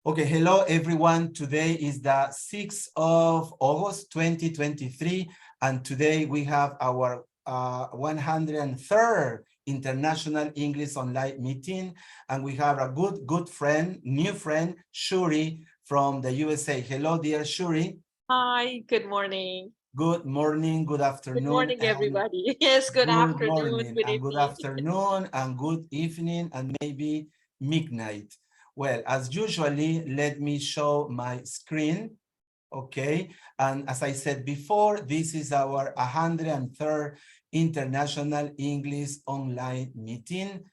Okay, hello everyone. Today is the 6th of August 2023, and today we have our 103rd International English Online meeting, and we have a good friend, new friend, Shoory from the USA. Hello, dear Shoory. Hi, good morning. Good morning, good Good afternoon, morning, and everybody. Yes, good good afternoon, morning, good and good evening. afternoon, and good evening, and maybe midnight. Well, as usually, let me show my screen, okay? And as I said before, this is our 103rd International English Online meeting.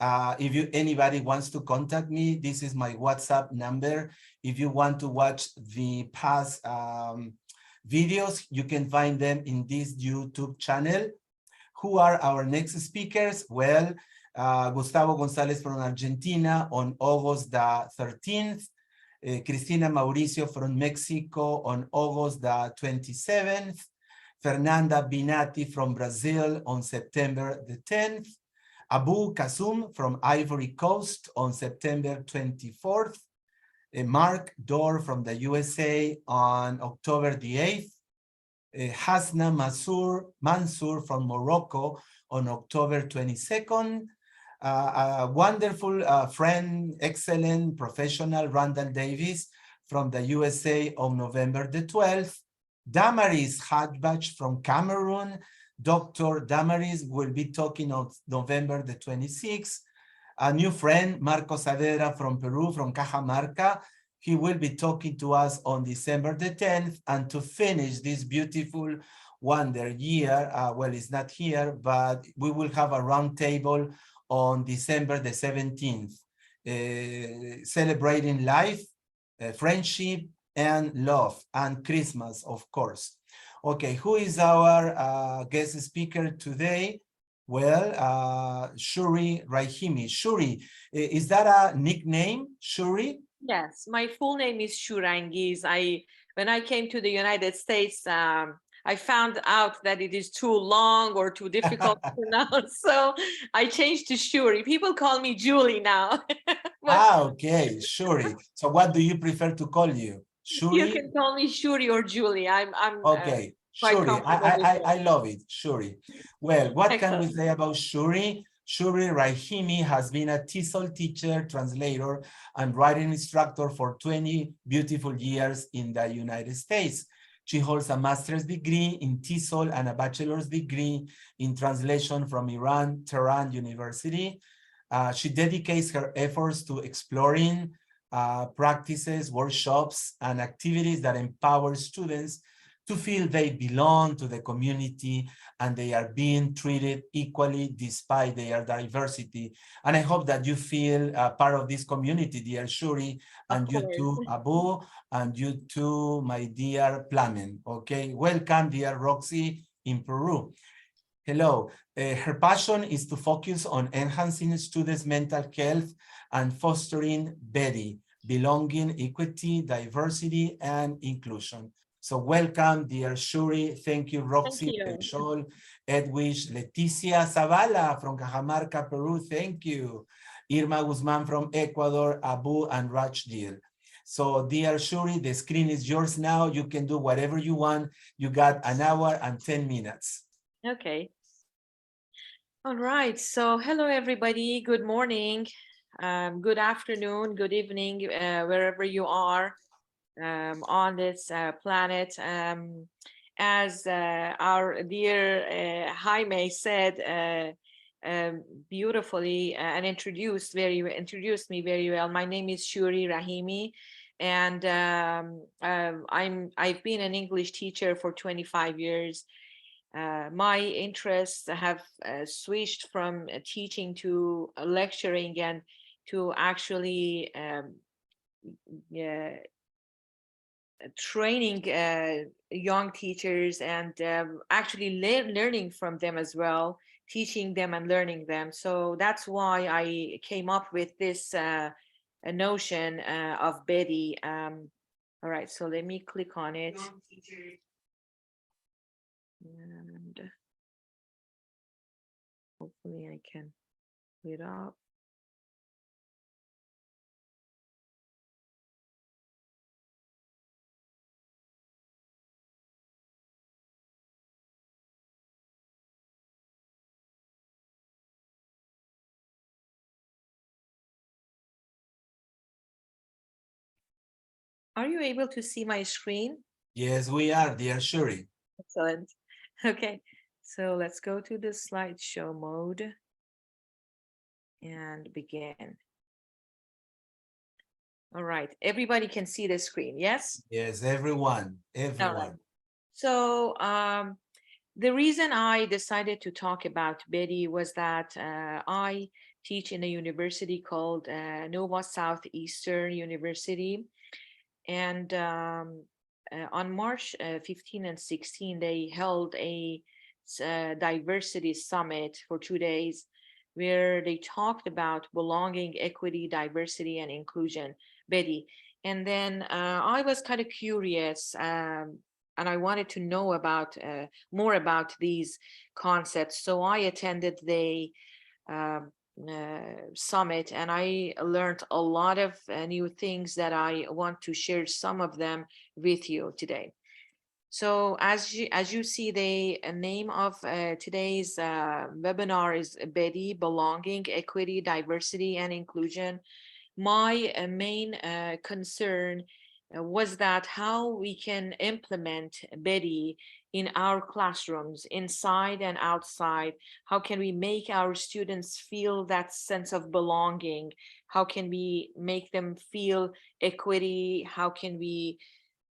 If anybody wants to contact me, this is my WhatsApp number. If you want to watch the past videos, you can find them in this YouTube channel. Who are our next speakers? Well, Gustavo Gonzalez from Argentina on August the 13th, Cristina Mauricio from Mexico on August the 27th, Fernanda Binati from Brazil on September the 10th, Abu Kasum from Ivory Coast on September 24th, Mark Dorr from the USA on October the 8th, Hasna Mansour from Morocco on October 22nd, a wonderful friend, excellent professional, Randall Davis from the USA on November the 12th, Damaris Hadbach from Cameroon. Dr. Damaris will be talking on November the 26th. A new friend, Marco Saavedra from Peru, from Cajamarca. He will be talking to us on December the 10th. And to finish this beautiful wonder year, well, it's not here, but we will have a round table on December the 17th, celebrating life, friendship, and love, and Christmas, of course. Okay, who is our guest speaker today? Well, Shoory Rahimi. Shoory, is that a nickname, Shoory? Yes, my full name is Shurangiz. When I came to the United States, I found out that it is too long or too difficult to pronounce, so I changed to Shuri. People call me Julie now. But Okay, Shoory. So what do you prefer to call you? you Shoory? can call me Shuri or Julie. I'm Okay, quite Shoory. comfortable with I both. love it, Shoory. Well, what can we Excellent. say about Shoory? Shoory Rahimi has been a TESOL teacher, translator, and writing instructor for 20 beautiful years in the United States. She holds a master's degree in TESOL and a bachelor's degree in translation from Tehran University. She dedicates her efforts to exploring practices, workshops, and activities that empower students to feel they belong to the community and they are being treated equally despite their diversity. And I hope that you feel part of this community, dear Shuri, Of and you course. too, Abu, and you too, my dear Plamen. Okay, welcome, dear Roxy in Peru. Hello. Her passion is to focus on enhancing students' mental health and fostering BEDI, belonging, equity, diversity, and inclusion. So welcome, dear Shuri. Thank you, Thank Roxy, you. Benchol, Edwish, Leticia Zavala from Cajamarca, Peru. Thank you. Irma Guzman from Ecuador, Abu, and Rajdir. So, dear Shuri, the screen is yours now. You can do whatever you want. You got an hour and 10 minutes. Okay. All right. So hello, everybody. Good morning. Good afternoon, good evening, wherever you are on this planet. As our dear Jaime said beautifully and introduced me very well. My name is Shoory Rahimi, and I've been an English teacher for 25 years. My interests have switched from teaching to lecturing and to actually training young teachers and actually learning from them as well, teaching them and learning them. So that's why I came up with this a notion of BEDI. All right, so let me click on it. And hopefully I can pull it up. Are you able to see my screen? Yes, we are, dear Shoory. Excellent. Okay, so let's go to the slideshow mode and begin. All right, everybody can see the screen, yes? Yes, everyone, All right. everyone. So the reason I decided to talk about BEDI was that I teach in a university called Nova Southeastern University. And on March 15 and 16, they held a diversity summit for 2 days where they talked about belonging, equity, diversity, and inclusion, BEDI. And then I was kind of curious and I wanted to know about more about these concepts. So I attended the um, summit, and I learned a lot of new things that I want to share some of them with you today. So as you see, the name of today's webinar is BEDI, Belonging, Equity, Diversity, and Inclusion. My main concern was that how we can implement BEDI in our classrooms, inside and outside. How can we make our students feel that sense of belonging? How can we make them feel equity? How can we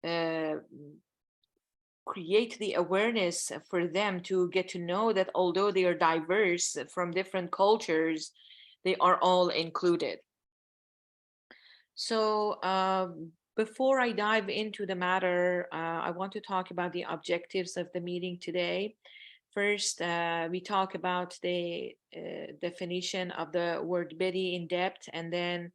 uh, create the awareness for them to get to know that although they are diverse from different cultures, they are all included? So before I dive into the matter, I want to talk about the objectives of the meeting today. First, we talk about the definition of the word BEDI in depth, and then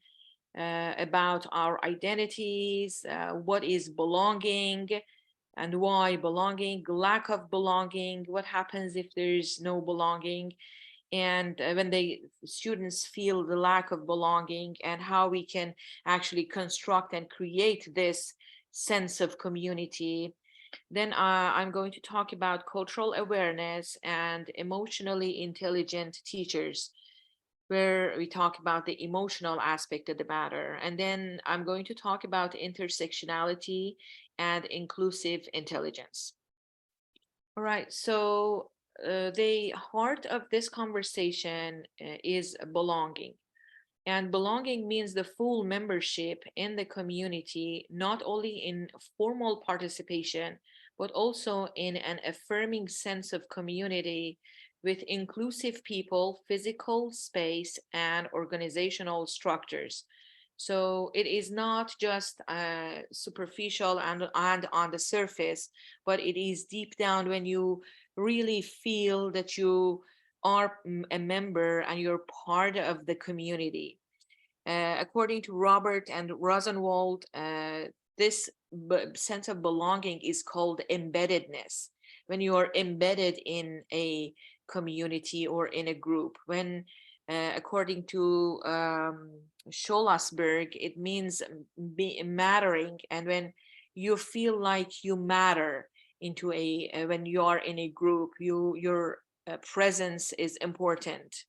about our identities, what is belonging, and why belonging, lack of belonging, what happens if there's no belonging, and when the students feel the lack of belonging, and how we can actually construct and create this sense of community. Then I'm going to talk about cultural awareness and emotionally intelligent teachers, where we talk about the emotional aspect of the matter. And then I'm going to talk about intersectionality and inclusive intelligence. All right, so the heart of this conversation is belonging. And belonging means the full membership in the community, not only in formal participation, but also in an affirming sense of community with inclusive people, physical space, and organizational structures. So it is not just superficial and on the surface, but it is deep down when you really feel that you are a member and you're part of the community. According to Robert and Rosenwald, this sense of belonging is called embeddedness. When you are embedded in a community or in a group, when according to Scholasberg, it means mattering, and when you feel like you matter into when you are in a group, your presence is important.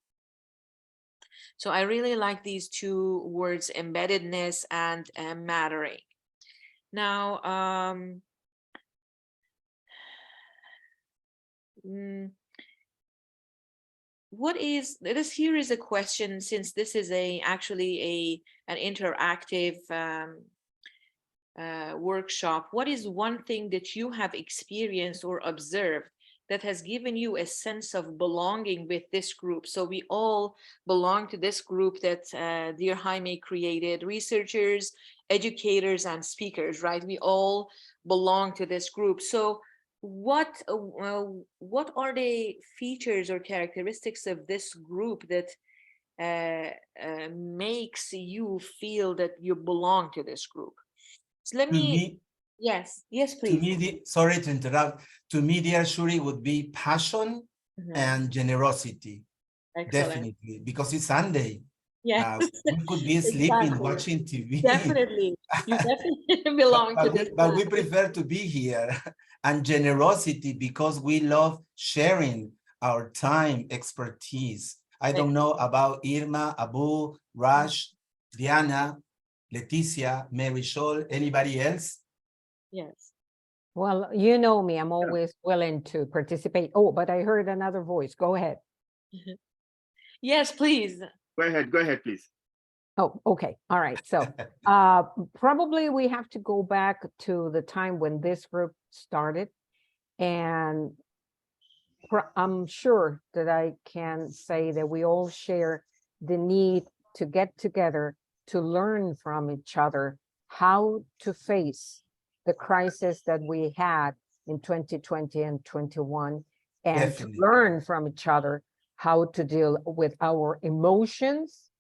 So I really like these two words, embeddedness and mattering. Now, mm, here is a question, since this is actually an interactive workshop. What is one thing that you have experienced or observed that has given you a sense of belonging with this group? So we all belong to this group that dear Jaime created, researchers, educators, and speakers, right? We all belong to this group. So what are the features or characteristics of this group that makes you feel that you belong to this group? So let To me, me, yes, please. sorry to interrupt. To me, dear Shoory, would be passion and generosity. Excellent. Definitely, because it's Sunday. Yes, We could be sleeping, exactly. watching TV. Definitely. You definitely belong to this But we group. prefer to be here. And generosity, because we love sharing our time, expertise. I don't know about Irma, Abu, Raj, Diana, Leticia, Mary Scholl, anybody else? Yes. Well, you know me, I'm always willing to participate. Oh, but I heard another voice. Go ahead. Yes, please. Go ahead, please. Oh, okay. All right. So probably we have to go back to the time when this group started. And I'm sure that I can say that we all share the need to get together to learn from each other how to face the crisis that we had in 2020 and 21, and Definitely. to learn from each other how to deal with our emotions,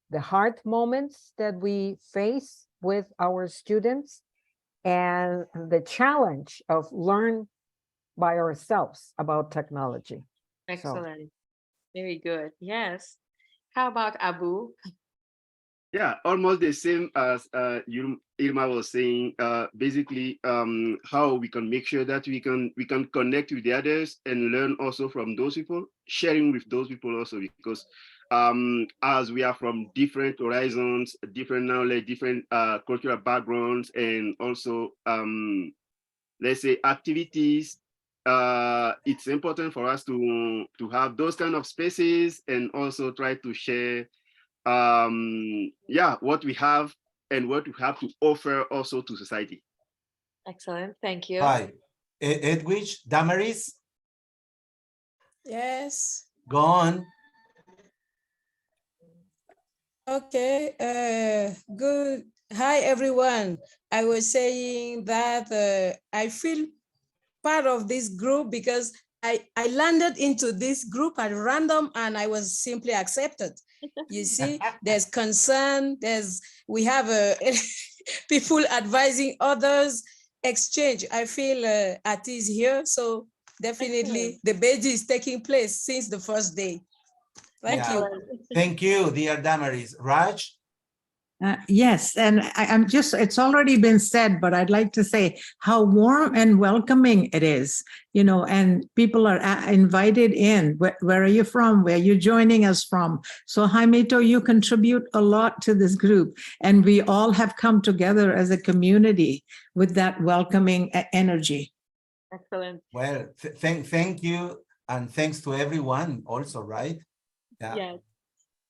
the hard moments that we face with our students, and the challenge of learn by ourselves about technology. Excellent. Very good. Yes. How about Abu? Yeah, almost the same as Irma was saying. Basically, how we can make sure that we can connect with the others and learn also from those people, sharing with those people also, because as we are from different horizons, different knowledge, different cultural backgrounds, and also let's say activities, it's important for us to have those kind of spaces and also try to share what we have and what we have to offer also to society. Excellent. Thank you. Right. Edwidge, Damaris, Yes. go on. Okay. Good. Hi, everyone. I was saying that I feel part of this group because I landed into this group at random and I was simply accepted. You see, there's concern, we have people advising others, exchange. I feel at ease here. So definitely the BEDI is taking place since the first day. Thank you. Thank you, dear Damaris. Raj? Yes, and I'm just, it's already been said, but I'd like to say how warm and welcoming it is, you know, and people are invited in. Where are you from? Where are you joining us from? So Jaimito, you contribute a lot to this group, and we all have come together as a community with that welcoming energy. Excellent. Well, thank you, and thanks to everyone also, right? Yeah. Yes.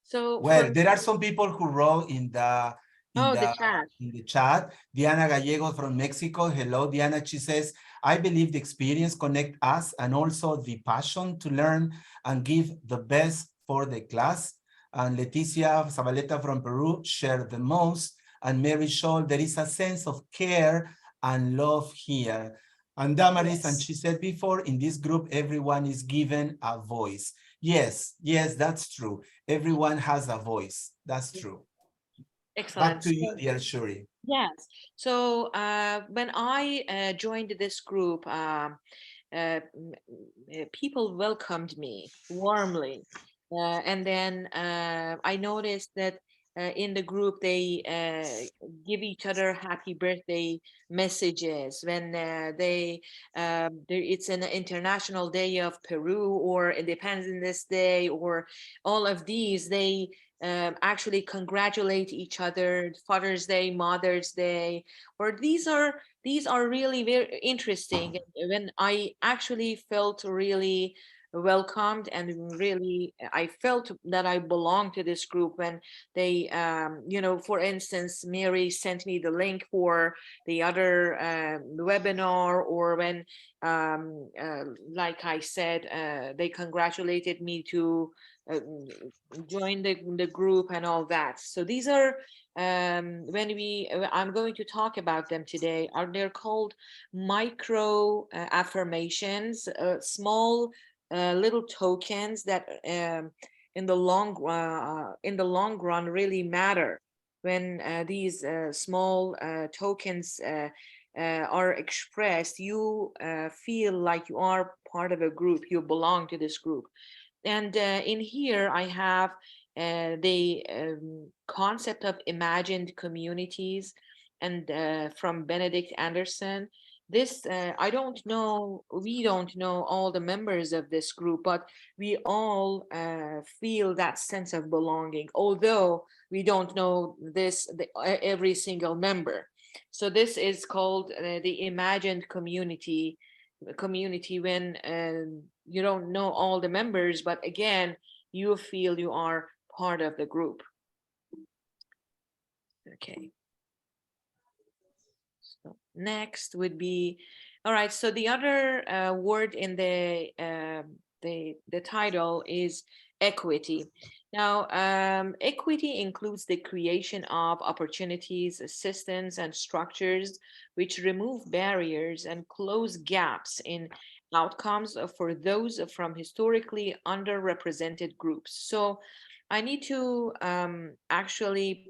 So well, there are some people who wrote in the chat. Diana Gallego from Mexico. Hello, Diana. She says, I believe the experience connect us and also the passion to learn and give the best for the class. And Leticia Zabaleta from Peru shared the most. And Mary Scholl, there is a sense of care and love here. And Damaris, and she said before, in this group, everyone is given a voice. Yes, that's true. Everyone has a voice. That's true. Excellent. Back to you, dear Shoory. Yes. So when I joined this group, people welcomed me warmly. And then I noticed that in the group, they give each other happy birthday messages when it's an International Day of Peru or Independence Day or all of these. They actually congratulate each other, Father's Day, Mother's Day, or these are really very interesting. When I actually felt really welcomed and really I felt that I belonged to this group when they for instance, Mary sent me the link for the other webinar, or when like I said, they congratulated me to join the group and all that. So these are I'm going to talk about them today. They're called micro affirmations, small little tokens that in the long run really matter. When these small tokens are expressed, you feel like you are part of a group, you belong to this group. And in here I have the concept of imagined communities, and from Benedict Anderson. This we don't know all the members of this group, but we all feel that sense of belonging, although we don't know every single member. So this is called the imagined community when you don't know all the members, but again, you feel you are part of the group. Okay. So next would be, all right. So the other word in the title is equity. Now, equity includes the creation of opportunities, assistance, and structures which remove barriers and close gaps in outcomes for those from historically underrepresented groups. So I need to actually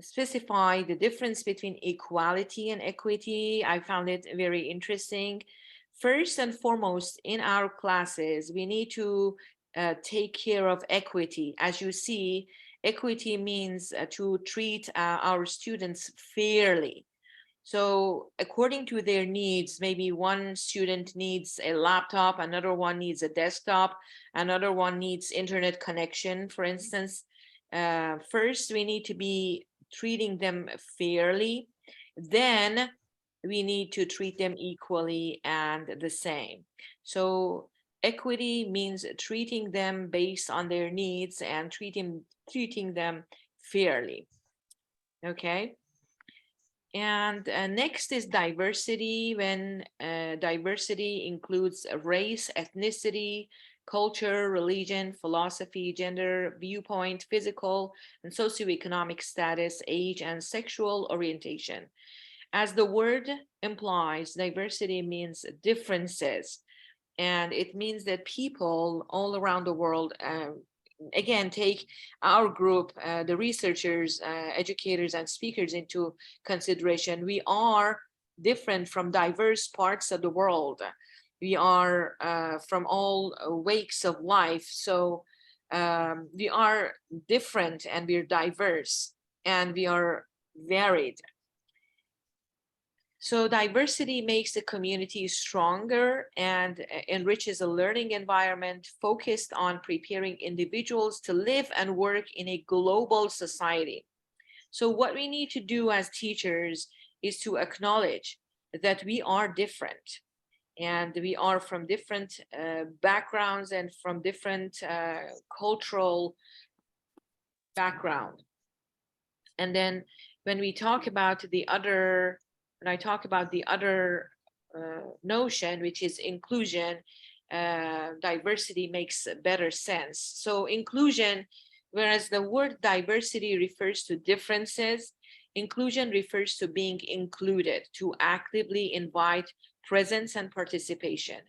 specify the difference between equality and equity. I found it very interesting. First and foremost, in our classes, we need to take care of equity. As you see, equity means to treat our students fairly. So according to their needs, maybe one student needs a laptop, another one needs a desktop, another one needs internet connection, for instance. First, we need to be treating them fairly. Then we need to treat them equally and the same. So equity means treating them based on their needs and treating them fairly. Okay. And next is diversity, when diversity includes race, ethnicity, culture, religion, philosophy, gender, viewpoint, physical and socioeconomic status, age, and sexual orientation. As the word implies, diversity means differences, and it means that people all around the world, again, take our group, the researchers, educators, and speakers into consideration. We are different from diverse parts of the world. We are from all wakes of life. So we are different and we're diverse and we are varied. So diversity makes the community stronger and enriches a learning environment focused on preparing individuals to live and work in a global society. So what we need to do as teachers is to acknowledge that we are different and we are from different backgrounds and from different cultural background. And then when we talk about the other when I talk about the other notion, which is inclusion, diversity makes better sense. So inclusion, whereas the word diversity refers to differences, inclusion refers to being included, to actively invite presence and participation.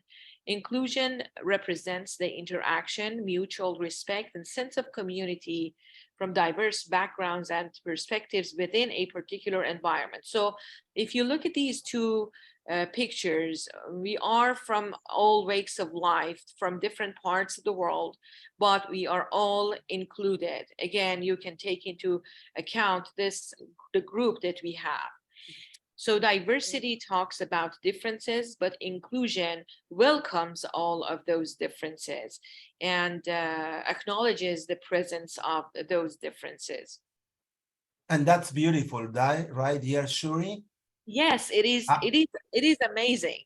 Inclusion represents the interaction, mutual respect, and sense of community from diverse backgrounds and perspectives within a particular environment. So if you look at these two pictures, we are from all wakes of life, from different parts of the world, but we are all included. Again, you can take into account the group that we have. So diversity talks about differences, but inclusion welcomes all of those differences and acknowledges the presence of those differences. And that's beautiful, right here, Shoory? Yes, it is. It is amazing.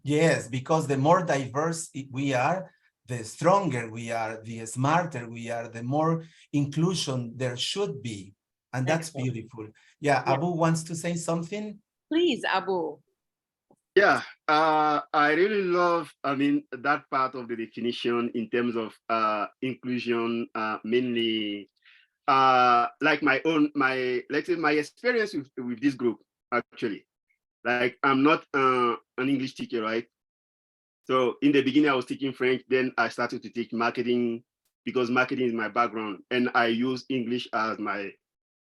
Yes, because the more diverse we are, the stronger we are, the smarter we are, the more inclusion there should be. And that's Excellent. beautiful. Yeah, Abu wants to say something? Please, Abu. Yeah, I really love, that part of the definition in terms of inclusion, mainly like let's say my experience with this group, actually. Like, I'm not an English teacher, right? So in the beginning, I was teaching French, then I started to teach marketing because marketing is my background and I use English as my,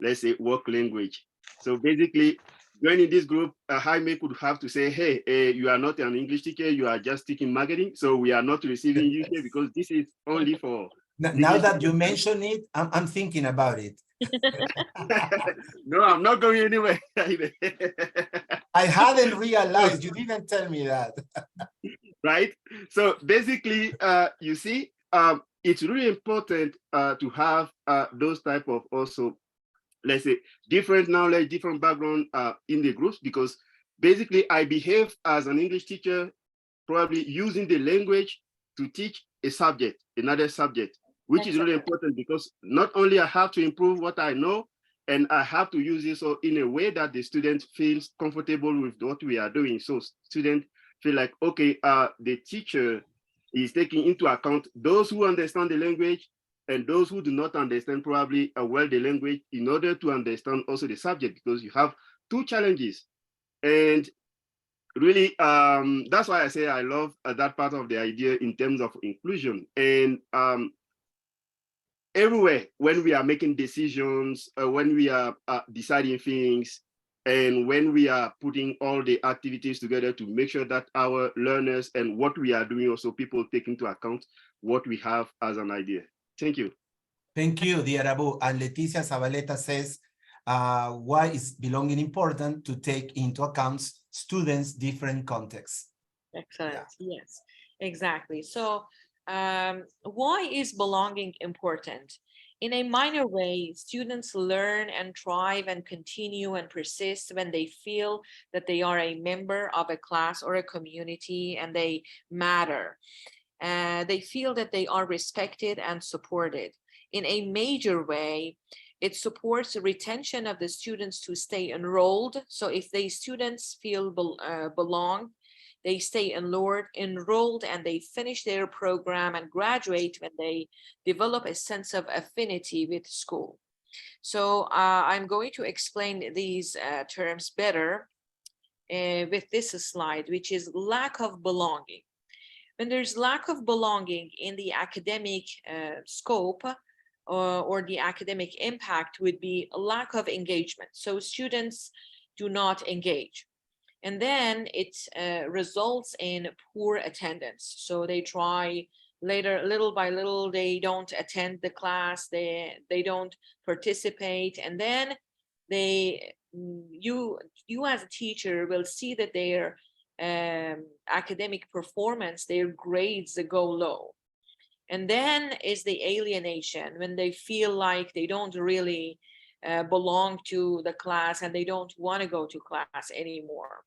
let's say, work language. So basically, joining this group, Jaime could have to say, hey, you are not an English teacher, you are just teaching marketing. So we are not receiving you here because this is only for... Now that you mention it, I'm thinking about it. No, I'm not going anywhere. I hadn't realized, you didn't tell me that. Right? So basically, you see, it's really important to have those type of also, let's say, different knowledge, different background in the groups, because basically I behave as an English teacher, probably using the language to teach a subject, another subject, which is really important, because not only I have to improve what I know, and I have to use it so in a way that the student feels comfortable with what we are doing. So students feel like, okay, the teacher is taking into account those who understand the language and those who do not understand probably well the language, in order to understand also the subject, because you have two challenges. And really, that's why I say I love that part of the idea in terms of inclusion. And everywhere, when we are making decisions, when we are deciding things, and when we are putting all the activities together to make sure that our learners and what we are doing, also people take into account what we have as an idea. Thank you. Thank you, dear Abu. And Leticia Zabaleta says, why is belonging important? To take into account students' different contexts. Excellent. Yeah. Yes, exactly. So why is belonging important? In a minor way, students learn and thrive and continue and persist when they feel that they are a member of a class or a community and they matter. They feel that they are respected and supported. In a major way, it supports the retention of the students to stay enrolled. So if the students feel belong, they stay enrolled and they finish their program and graduate when they develop a sense of affinity with school. So I'm going to explain these terms better with this slide, which is lack of belonging. When there's lack of belonging in the academic scope, or the academic impact would be a lack of engagement. So students do not engage. And then it results in poor attendance. So they try later, little by little, they don't attend the class, they don't participate. And then you as a teacher will see that their academic performance, their grades go low. And then is the alienation, when they feel like they don't really belong to the class and they don't want to go to class anymore.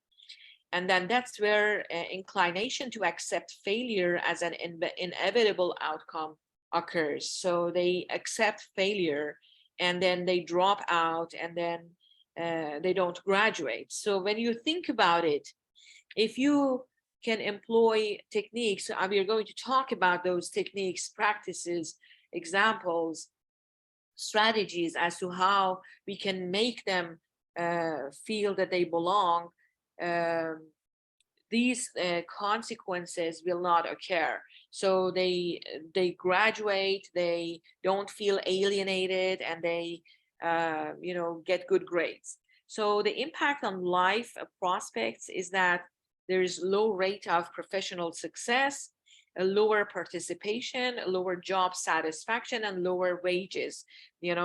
And then that's where inclination to accept failure as an inevitable outcome occurs. So they accept failure and then they drop out and then they don't graduate. So when you think about it, if you can employ techniques, we are going to talk about those techniques, practices, examples, strategies as to how we can make them feel that they belong. These consequences will not occur. So they graduate, they don't feel alienated, and they get good grades. So the impact on life prospects is that there's low rate of professional success, a lower participation, a lower job satisfaction, and lower wages.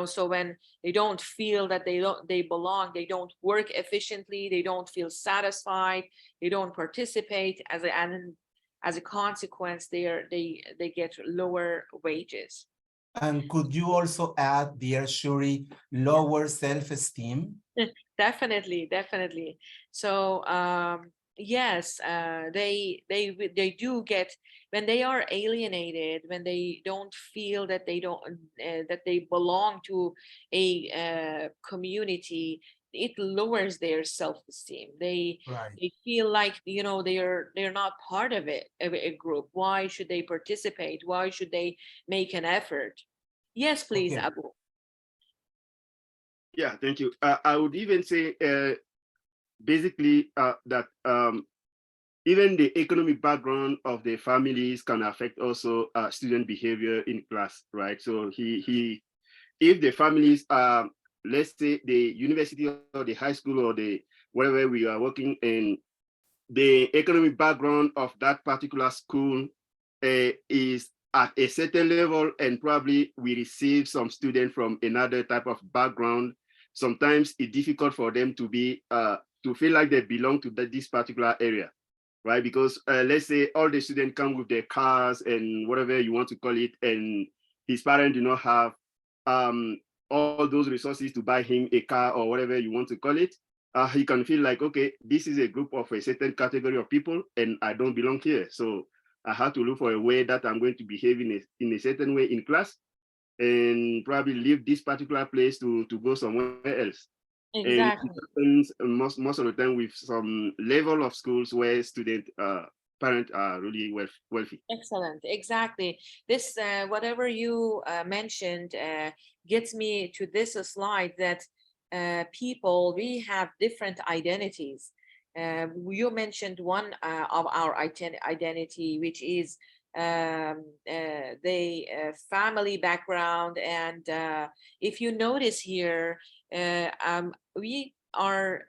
So when they don't feel that they belong, they don't work efficiently, they don't feel satisfied, they don't participate, as a consequence, they get lower wages. And could you also add, dear Shoory, lower self-esteem? Definitely. So yes, they do get, when they are alienated, when they don't feel that they belong to a community, it lowers their self-esteem. They feel like they're not part of a group. Why should they participate? Why should they make an effort? Yes, please, Okay. Abu. Yeah, thank you. I would even say basically that even the economic background of the families can affect also student behavior in class, right? So if the families are, let's say, the university or the high school or the wherever we are working in, the economic background of that particular school is at a certain level, and probably we receive some students from another type of background, sometimes it's difficult for them to be to feel like they belong to this particular area. right? Because let's say all the students come with their cars and whatever you want to call it, and his parents do not have all those resources to buy him a car or whatever you want to call it. He can feel like, okay, this is a group of a certain category of people and I don't belong here. So I have to look for a way that I'm going to behave in a certain way in class and probably leave this particular place to go somewhere else. Exactly. And it happens most of the time with some level of schools where student parents are really wealthy. Excellent. Exactly. This, whatever you mentioned, gets me to this slide that people, we have different identities. You mentioned one of our identity, which is the family background. And if you notice here, we are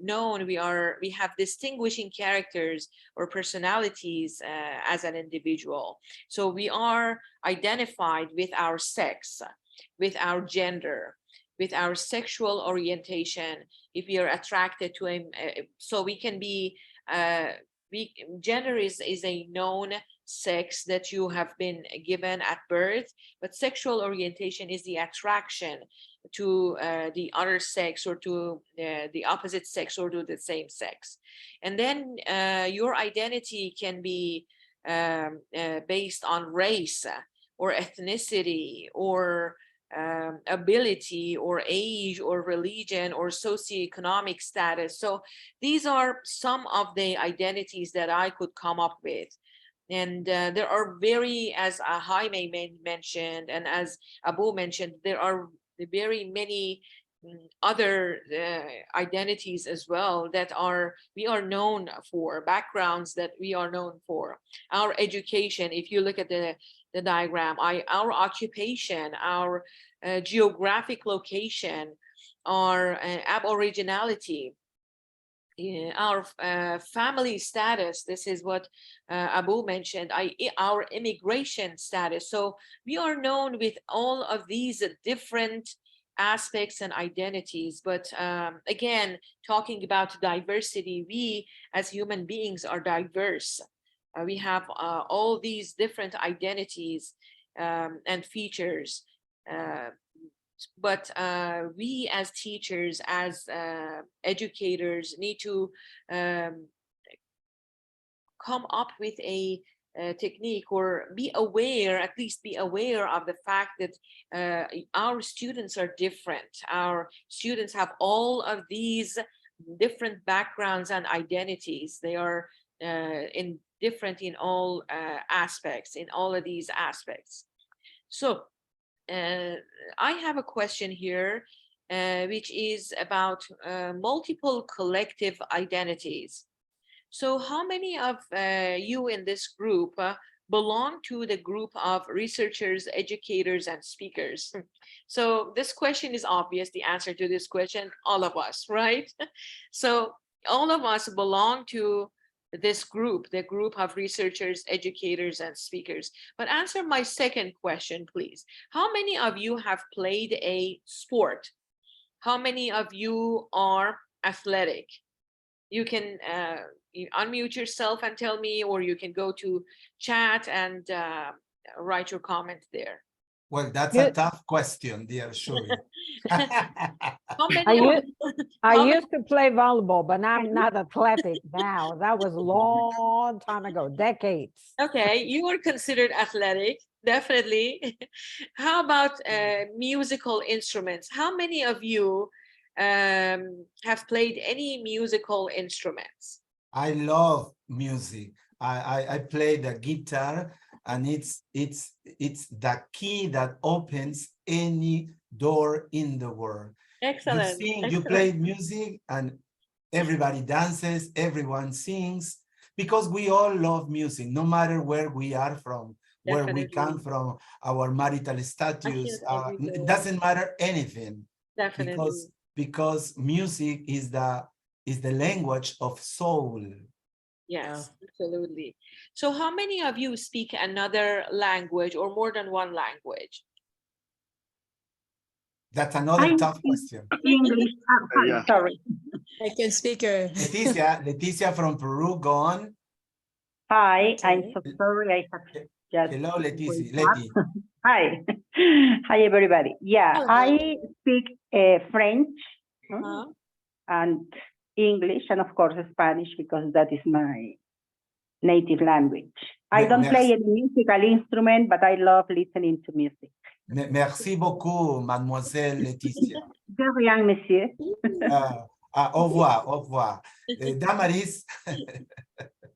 known, we have distinguishing characters or personalities as an individual. So we are identified with our sex, with our gender, with our sexual orientation, if we are attracted to him. So we can be, gender is a known sex that you have been given at birth, but sexual orientation is the attraction to the other sex or to the opposite sex or to the same sex. And then your identity can be based on race or ethnicity or ability or age or religion or socioeconomic status. So these are some of the identities that I could come up with. And there are very, as Jaime mentioned, and as Abu mentioned, there are very many other identities as well that we are known for, backgrounds that we are known for. Our education, if you look at the diagram, our occupation, our geographic location, our aboriginality, our family status. This is what Abu mentioned, our immigration status. So we are known with all of these different aspects and identities. But again, talking about diversity, we as human beings are diverse. We have all these different identities and features. But we as teachers, as educators, need to come up with a technique or be aware, at least be aware of the fact that our students are different. Our students have all of these different backgrounds and identities. They are different in all aspects, in all of these aspects. So I have a question here, which is about multiple collective identities. So how many of you in this group belong to the group of researchers, educators, and speakers? So this question is obvious. The answer to this question, all of us, right? So all of us belong to this group, the group of researchers, educators, and speakers. But answer my second question, please. How many of you have played a sport? How many of you are athletic? You can unmute yourself and tell me, or you can go to chat and write your comment there. Well, that's a tough question, dear Shoory. How many I used to play volleyball, but I'm not athletic now. That was a long time ago, decades. Okay, you are considered athletic, definitely. How about musical instruments? How many of you have played any musical instruments? I love music. I play the guitar, and it's the key that opens any door in the world. Excellent. You play music and everybody dances, everyone sings, because we all love music, no matter where we are from, where we come from, our marital status. It doesn't matter anything. Definitely. Because music is the language of soul. Yes, absolutely. So how many of you speak another language or more than one language? That's another tough question. English. Yeah. Sorry. I can speak. Leticia from Peru, go on. Hi, I'm Okay. so sorry. I have just Hello, Leticia. wake up. Leti. Hi, hi everybody. Yeah, Hello. I speak French Uh-huh. and English, and of course Spanish because that is my native language. I don't play any musical instrument, but I love listening to music. Merci beaucoup, mademoiselle Leticia. De rien, monsieur. Au revoir, au revoir. Damaris.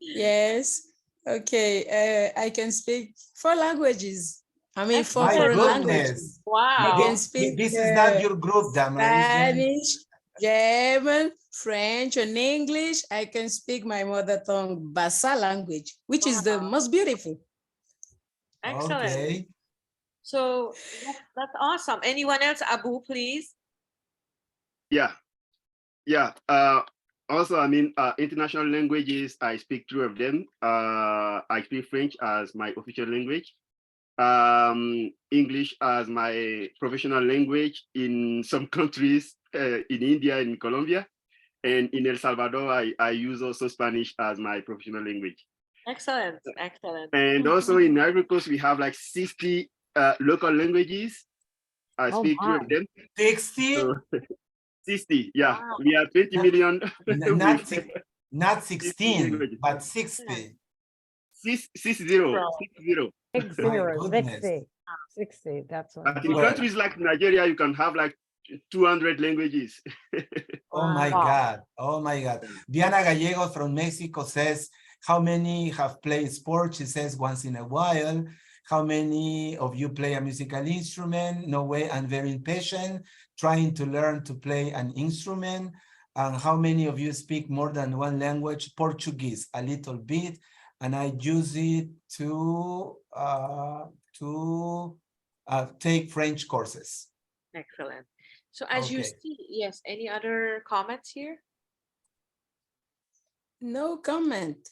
Yes. Okay. I can speak 4 languages. I mean, 4 My foreign goodness. languages. I Wow. can speak This is not your group, Damaris. Spanish, German, French, and English. I can speak my mother tongue Basa language, which is the most beautiful. Excellent. Okay. So that's awesome. Anyone else? Abu, please. Yeah. Also, I mean, international languages, I speak 2 of them. I speak French as my official language. English as my professional language in some countries, in India and Colombia. And in El Salvador, I use also Spanish as my professional language. Excellent. Excellent. And also in Ivory Coast, we have like 60 local languages. I Oh, speak 2 my. of them. 60? So, 60, yeah. Wow. We are 20 million. Not 16, languages. but 60. 60. Six My zero, goodness. 60, 60, that's what. But in Well- countries like Nigeria, you can have like 200 languages. Oh my Wow. God. Oh my God. Diana Gallego from Mexico says, how many have played sports? She says once in a while. How many of you play a musical instrument? No way, I'm very impatient, trying to learn to play an instrument. And how many of you speak more than 1 language? Portuguese, a little bit. And I use it to take French courses. Excellent. So as you Okay. see, yes, any other comments here? No comment.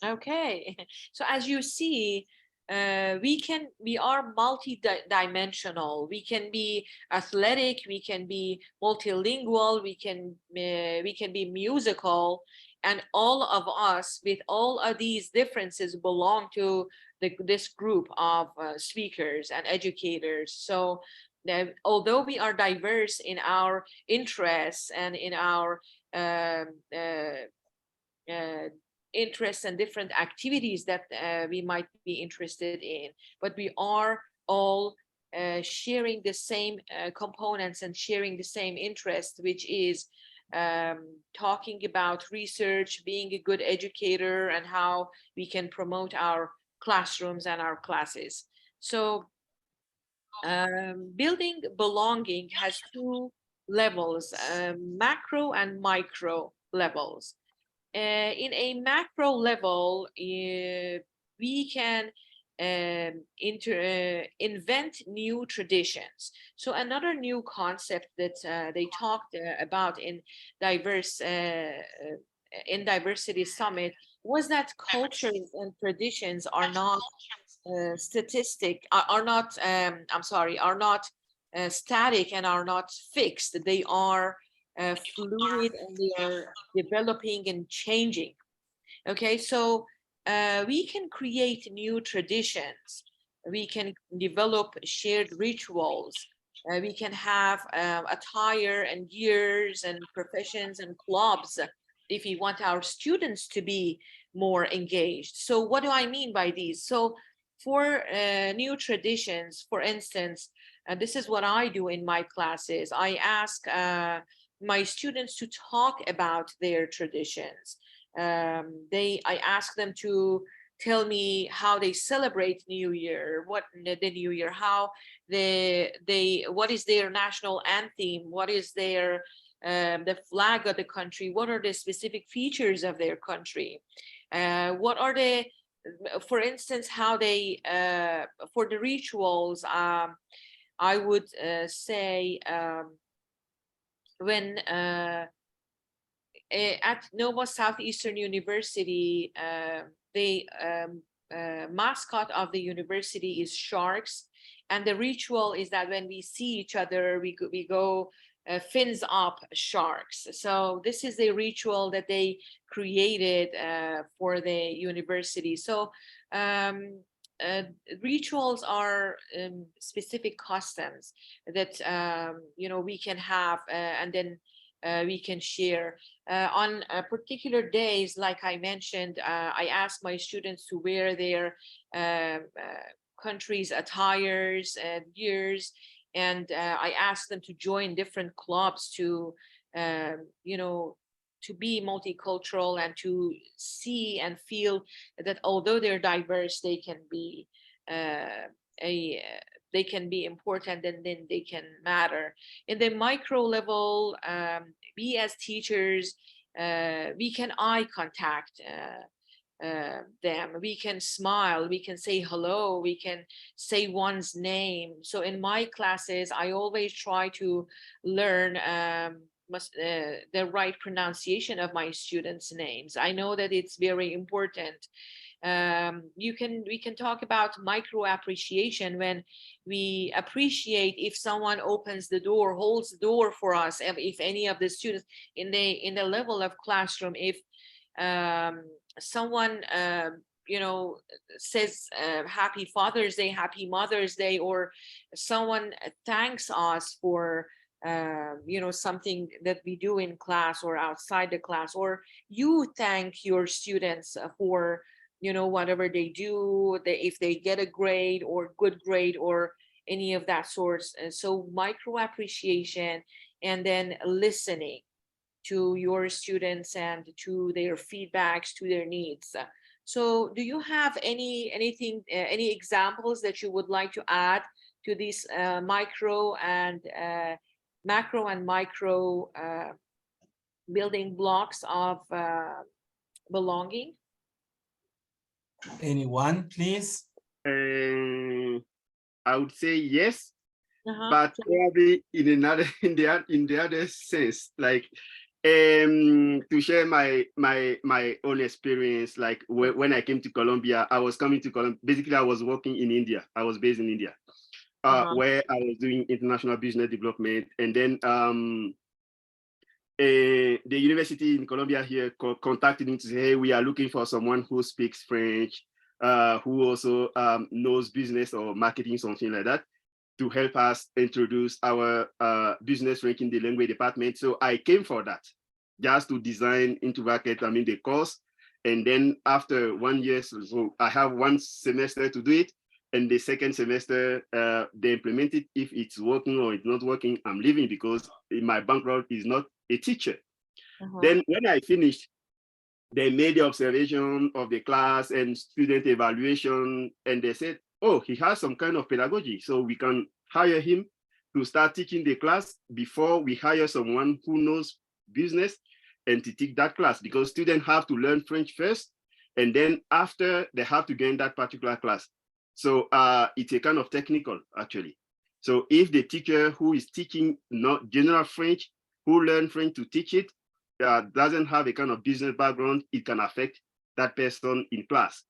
Okay. So as you see, we are multi-dimensional. We can be athletic, we can be multilingual, we can be musical, and all of us with all of these differences belong to this group of speakers and educators. So although we are diverse in our interests and in our interests and different activities that we might be interested in, but we are all sharing the same components and sharing the same interest, which is talking about research, being a good educator, and how we can promote our classrooms and our classes. So building belonging has 2 levels, macro and micro levels. In a macro level, we can invent new traditions. So another new concept that they talked about in Diversity Summit was that cultures and traditions are not static and are not fixed. They are fluid, and they are developing and changing. Okay, so we can create new traditions. We can develop shared rituals. We can have attire and gears and professions and clubs if we want our students to be more engaged. So what do I mean by these? So for new traditions, for instance, this is what I do in my classes. I ask my students to talk about their traditions. I ask them to tell me how they celebrate New Year, what the New Year, how what is their national anthem, what is their the flag of the country, what are the specific features of their country, what are the, for instance, how they for the rituals. I would say when at Nova Southeastern University, the mascot of the university is sharks, and the ritual is that when we see each other, we go fins up sharks. So this is a ritual that they created for the university. So rituals are specific customs that we can have and then we can share. On particular days, like I mentioned, I ask my students to wear their country's attires and gears, and I ask them to join different clubs to to be multicultural and to see and feel that although they're diverse, they can be they can be important, and then they can matter. In the micro level, we as teachers, we can eye contact them, we can smile, we can say hello, we can say one's name. So in my classes, I always try to learn the right pronunciation of my students' names. I know that it's very important. We can talk about micro appreciation, when we appreciate if someone opens the door, holds the door for us, if any of the students in the level of classroom, if someone says happy Father's Day, happy Mother's Day, or someone thanks us for something that we do in class or outside the class, or you thank your students for whatever they do, if they get a grade or good grade or any of that sorts. And so micro appreciation, and then listening to your students and to their feedbacks, to their needs. So do you have any examples that you would like to add to these macro and micro building blocks of belonging? Anyone, please? I would say yes, but probably in the other sense, like to share my own experience. Like when I came to Colombia, I was coming to Colombia. Basically, I was working in India. I was based in India, where I was doing international business development, and then the university in Colombia here contacted me to say, hey, we are looking for someone who speaks French, who also knows business or marketing, something like that, to help us introduce our business French in the language department. So I came for that, just to design into bracket, the course. And then after 1 year, so I have 1 semester to do it. And the second semester, they implement it. If it's working or it's not working, I'm leaving, because my background is not a teacher. Then when I finished, they made the observation of the class and student evaluation, and they said, oh, he has some kind of pedagogy, so we can hire him to start teaching the class before we hire someone who knows business and to teach that class, because students have to learn French first, and then after they have to gain that particular class. So it's a kind of technical, actually. So if the teacher who is teaching not general French, who learned French to teach it, doesn't have a kind of business background, it can affect that person in class.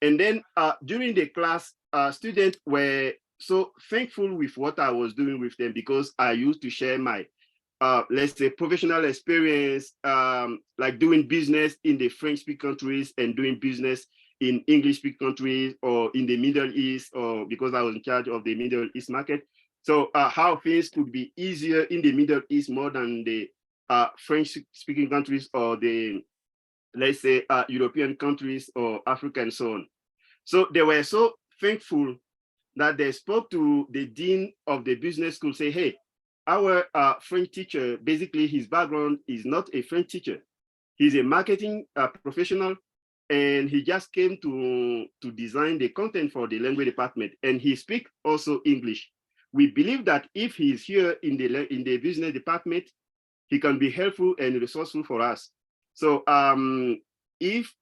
And then during the class, students were so thankful with what I was doing with them, because I used to share my, let's say, professional experience, like doing business in the French-speaking countries and doing business in English-speaking countries or in the Middle East, or because I was in charge of the Middle East market. So how things could be easier in the Middle East more than the French-speaking countries or the, let's say, European countries or Africa and so on. So they were so thankful that they spoke to the dean of the business school, say, hey, our French teacher, basically his background is not a French teacher. He's a marketing professional, and he just came to design the content for the language department, and he speaks also English. We believe that if he's here in the business department, he can be helpful and resourceful for us. So if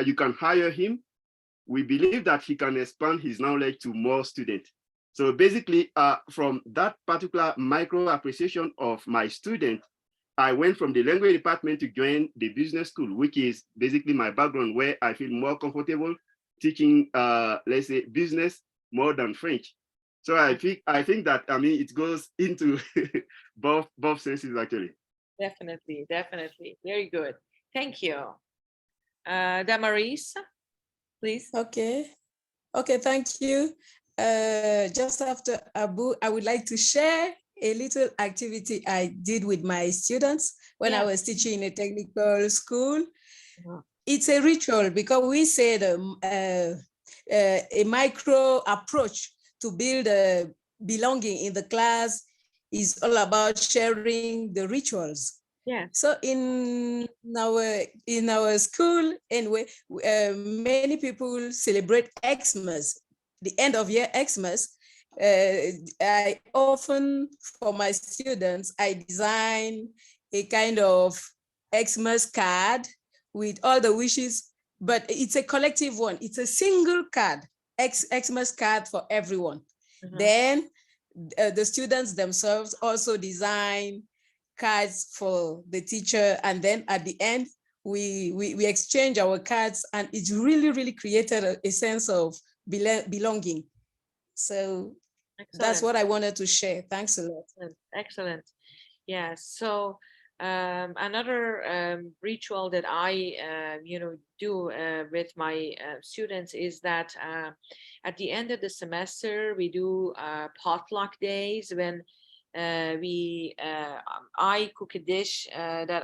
you can hire him, we believe that he can expand his knowledge to more students. So basically, from that particular micro appreciation of my student, I went from the language department to join the business school, which is basically my background, where I feel more comfortable teaching, let's say, business more than French. So I think that, I mean, it goes into both senses actually. Definitely, definitely. Very good. Thank you. Damaris, please. Okay. Okay, thank you. Just after Abu, I would like to share a little activity I did with my students when I was teaching in a technical school. It's a ritual because we said a micro approach to build a belonging in the class is all about sharing the rituals. Yeah. So in our school, anyway, many people celebrate Xmas, the end of year Xmas. I often, for my students, I design a kind of Xmas card with all the wishes, but it's a collective one. It's a single card, Xmas card for everyone. Then the students themselves also design cards for the teacher, and then at the end we exchange our cards, and it's really created a sense of belonging. So that's what I wanted to share. Thanks a lot. Excellent. Yeah. So another ritual that I do with my students is that at the end of the semester we do potluck days when I cook a dish that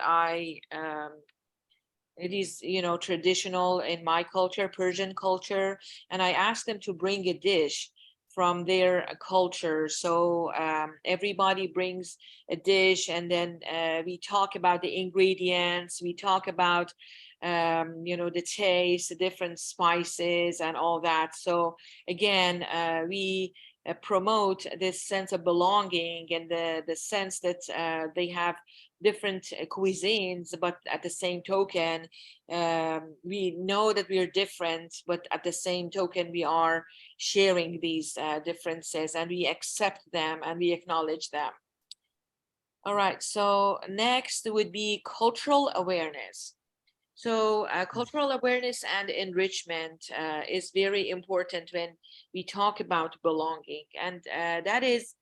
it is traditional in my culture, Persian culture, and I ask them to bring a dish from their culture. So everybody brings a dish, and then we talk about the ingredients, we talk about the taste, the different spices and all that. So again, we promote this sense of belonging and the sense that they have different cuisines, but at the same token, we know that we are different, but at the same token, we are sharing these differences, and we accept them and we acknowledge them. All right, so next would be cultural awareness. So cultural awareness and enrichment is very important when we talk about belonging, and that is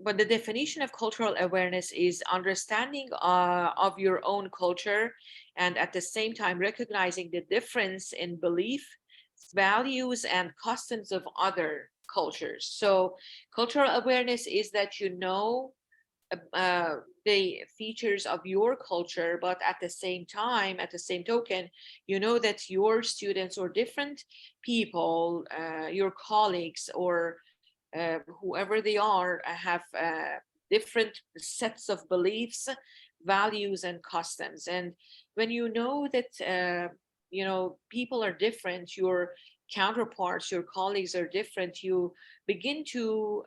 but the definition of cultural awareness is understanding of your own culture, and at the same time recognizing the difference in belief, values, and customs of other cultures. So cultural awareness is that you know the features of your culture, but at the same time, at the same token, you know that your students or different people, your colleagues or whoever they are, have different sets of beliefs, values, and customs. And when you know that people are different, your counterparts, your colleagues are different, you begin to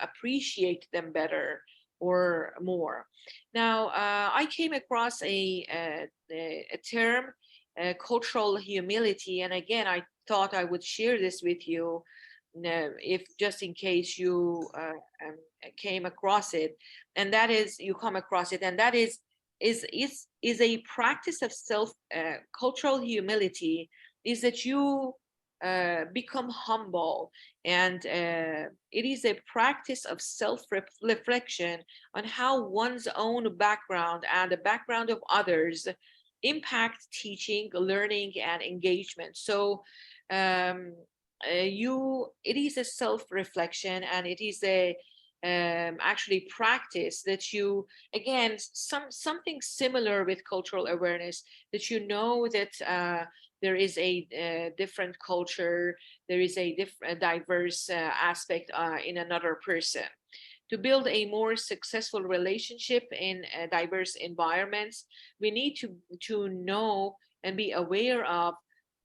appreciate them better or more. Now, I came across a term, cultural humility, and again, I thought I would share this with you, if just in case you came across it, and that is you come across it, and that is a practice of cultural humility is that you become humble, and it is a practice of self-reflection on how one's own background and the background of others impact teaching, learning, and engagement. So it is a self-reflection, and it is a actually practice that you, again, something similar with cultural awareness, that you know that there is a different culture, there is a diverse aspect in another person. To build a more successful relationship in diverse environments, we need to know and be aware of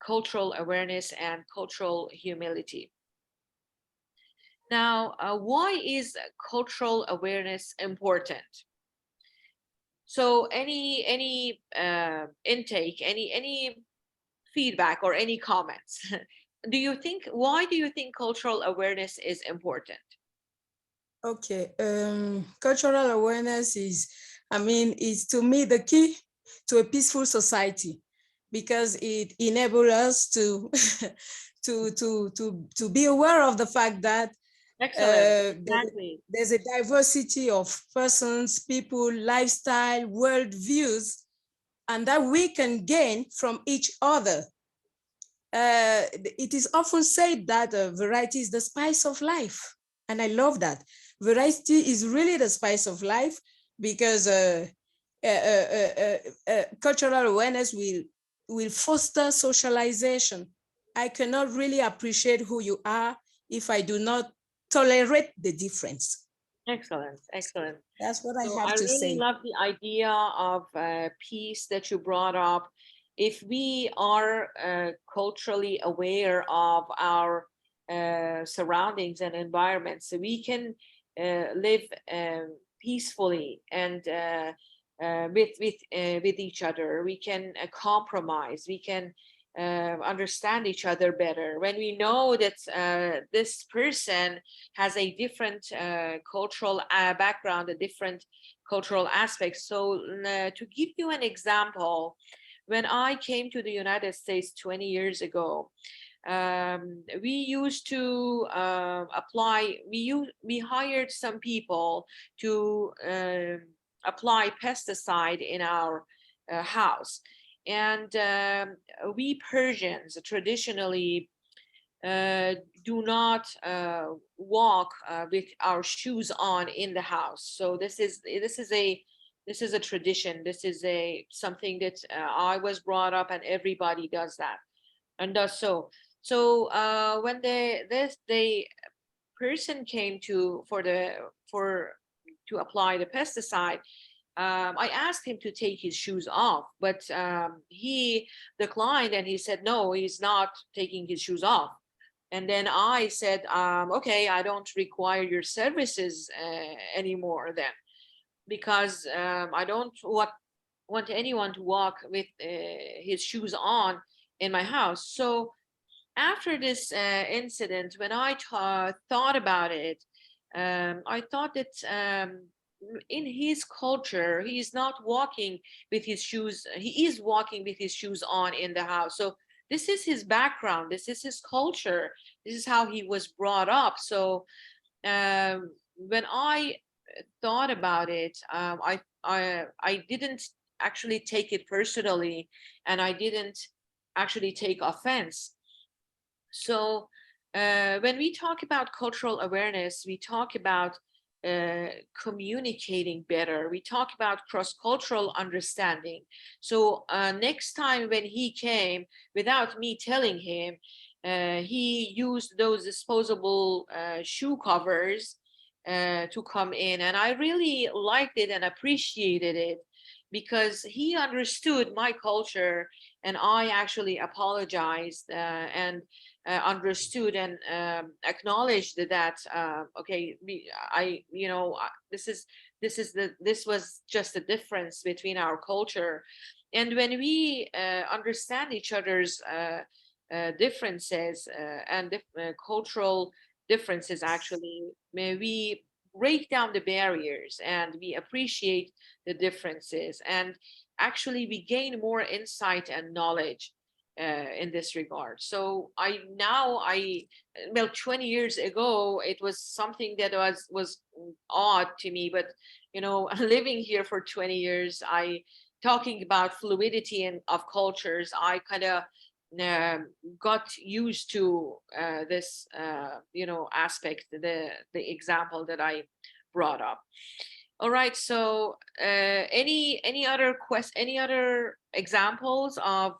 cultural awareness and cultural humility. Now, why is cultural awareness important? So any intake, any feedback or any comments? Why do you think cultural awareness is important? Okay, cultural awareness is to me the key to a peaceful society, because it enables us to to be aware of the fact that Excellent. Exactly. there's a diversity of persons, people, lifestyle, world views, and that we can gain from each other. It is often said that variety is the spice of life. And I love that. Variety is really the spice of life, because cultural awareness will foster socialization. I cannot really appreciate who you are if I do not tolerate the difference. Excellent. Excellent. That's what I So have I to really say. love the idea of peace that you brought up. If we are culturally aware of our surroundings and environments, so we can live peacefully and with each other. We can compromise. We can understand each other better when we know that this person has a different cultural background, a different cultural aspects. So to give you an example, when I came to the United States 20 years ago, we used to apply, we hired some people to apply pesticide in our house. And we Persians traditionally do not walk with our shoes on in the house. So this is a tradition. This is something that I was brought up, and everybody does that and does so. So when the person came to apply the pesticide, I asked him to take his shoes off, but he declined, and he said, no, he's not taking his shoes off. And then I said, okay, I don't require your services anymore then, because I don't want anyone to walk with his shoes on in my house. So after this incident, when I thought about it, I thought that in his culture, he is not walking with his shoes. He is walking with his shoes on in the house. So this is his background. This is his culture. This is how he was brought up. So when I thought about it, I didn't actually take it personally, and I didn't actually take offense. So when we talk about cultural awareness, we talk about communicating better. We talk about cross-cultural understanding. So next time when he came, without me telling him, he used those disposable shoe covers to come in, and I really liked it and appreciated it, because he understood my culture, and I actually apologized and understood and acknowledged that okay, this was just a difference between our culture. And when we understand each other's differences and cultural differences, actually, we break down the barriers and we appreciate the differences, and actually we gain more insight and knowledge in this regard. So well, 20 years ago, it was something that was odd to me, but living here for 20 years, talking about fluidity of cultures, I kind of got used to this aspect, the example that I brought up. All right, so any other examples of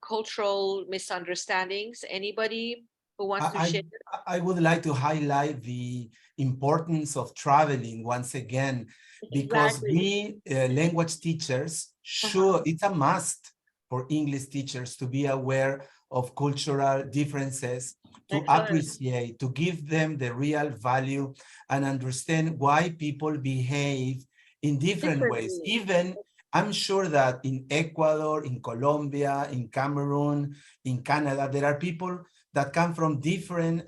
cultural misunderstandings? Anybody who wants to share? I would like to highlight the importance of traveling once again, because Exactly. we language teachers it's a must for English teachers to be aware of cultural differences, to Excellent. appreciate, to give them the real value, and understand why people behave in different ways. Even I'm sure that in Ecuador, in Colombia, in Cameroon, in Canada, there are people that come from different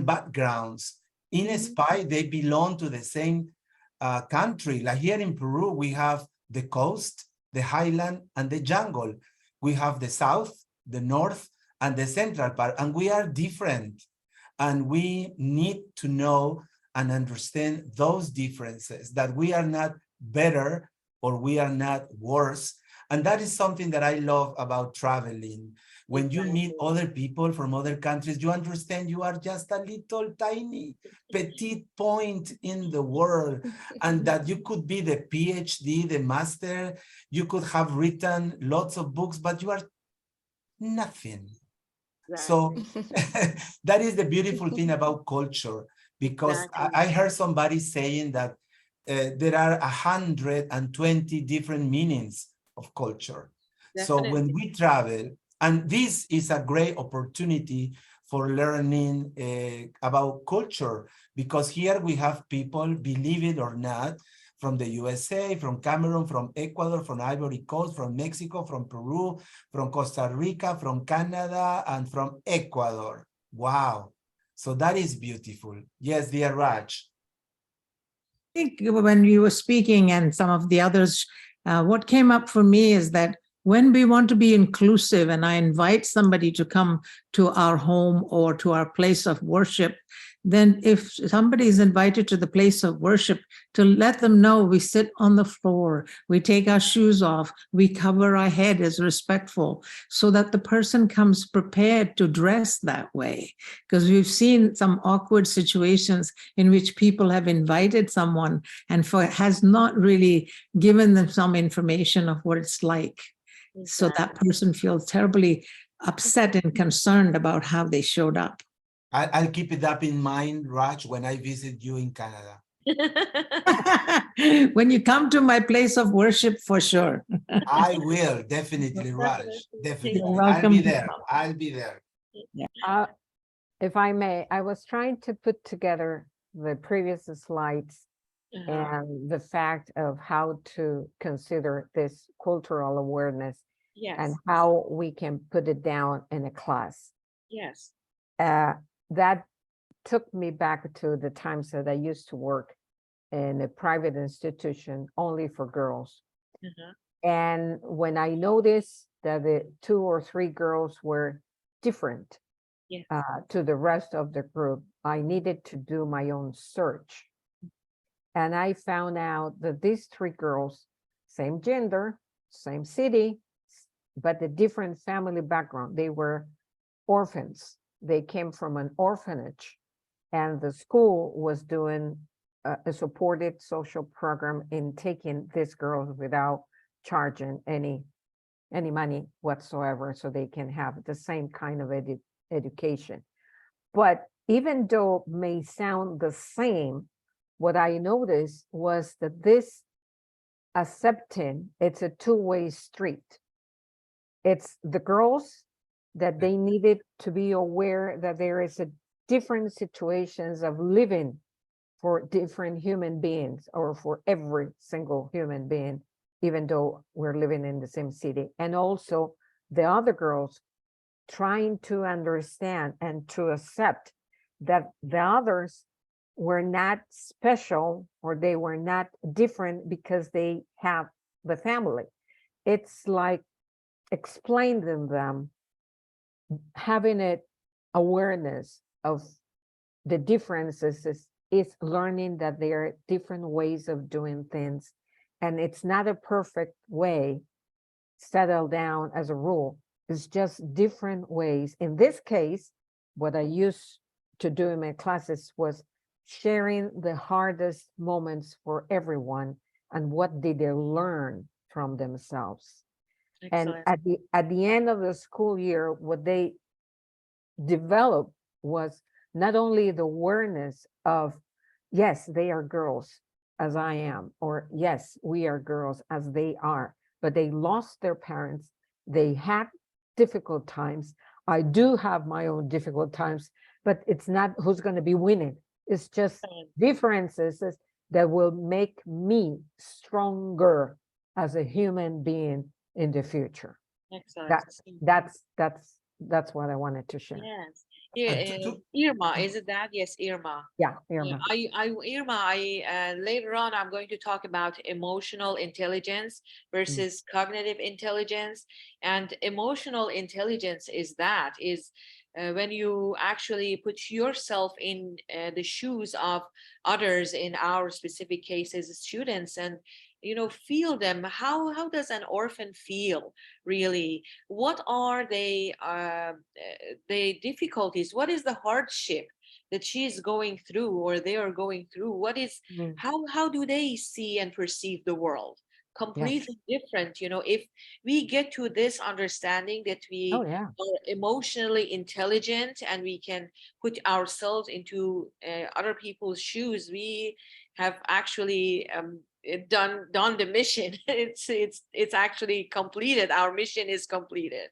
backgrounds. In spite, they belong to the same country. Like here in Peru, we have the coast, the highland, and the jungle. We have the south, the north, and the central part, and we are different. And we need to know and understand those differences, that we are not better or we are not worse. And that is something that I love about traveling. When you meet other people from other countries, you understand you are just a little tiny, petite point in the world, and that you could be the PhD, the master, you could have written lots of books, but you are nothing. So that is the beautiful thing about culture, because I heard somebody saying that there are 120 different meanings of culture. So when we travel, and this is a great opportunity for learning about culture, because here we have people, believe it or not, from the USA, from Cameroon, from Ecuador, from Ivory Coast, from Mexico, from Peru, from Costa Rica, from Canada, and from Ecuador. Wow. So that is beautiful. Yes, dear Raj. I think when you were speaking and some of the others, what came up for me is that when we want to be inclusive and I invite somebody to come to our home or to our place of worship, then if somebody is invited to the place of worship, to let them know we sit on the floor, we take our shoes off, we cover our head as respectful, so that the person comes prepared to dress that way. Because we've seen some awkward situations in which people have invited someone and has not really given them some information of what it's like. So that person feels terribly upset and concerned about how they showed up. I'll keep it up in mind, Raj, when I visit you in Canada. When you come to my place of worship, for sure. I will, definitely, Raj. Definitely. You're welcome. I'll be there. I'll be there. Yeah. If I may, I was trying to put together the previous slides and the fact of how to consider this cultural awareness and how we can put it down in a class. Yes. That took me back to the times that I used to work in a private institution only for girls. And when I noticed that the 2 or 3 girls were different to the rest of the group, I needed to do my own search. And I found out that these 3 girls, same gender, same city, but a different family background. They were orphans. They came from an orphanage, and the school was doing a supported social program in taking these girls without charging any money whatsoever, so they can have the same kind of education. But even though it may sound the same, what I noticed was that this accepting, it's a two-way street. It's the girls that they needed to be aware that there is a different situations of living for different human beings, or for every single human being, even though we're living in the same city. And also the other girls trying to understand and to accept that the others were not special, or they were not different because they have the family. It's like explaining them, having an awareness of the differences is learning that there are different ways of doing things, and it's not a perfect way settled down as a rule. It's just different ways. In this case, what I used to do in my classes was sharing the hardest moments for everyone and what did they learn from themselves. Excellent. And at the end of the school year, what they developed was not only the awareness of, yes, they are girls as I am, or yes, we are girls as they are, but they lost their parents. They had difficult times. I do have my own difficult times, but it's not who's going to be winning. It's just differences that will make me stronger as a human being in the future. Excellent. That's what I wanted to share. Yes. Yeah, Irma, is it that? Yes, Irma. Yeah, Yeah, Irma. Later on, I'm going to talk about emotional intelligence versus cognitive intelligence. And emotional intelligence is when you actually put yourself in the shoes of others, in our specific cases, students, and feel them. How does an orphan feel really? What are the difficulties? What is the hardship that she's going through or they are going through? What is how do they see and perceive the world? Completely different. If we get to this understanding that we Oh, yeah. are emotionally intelligent and we can put ourselves into other people's shoes, we have actually done the mission. It's actually completed. Our mission is completed.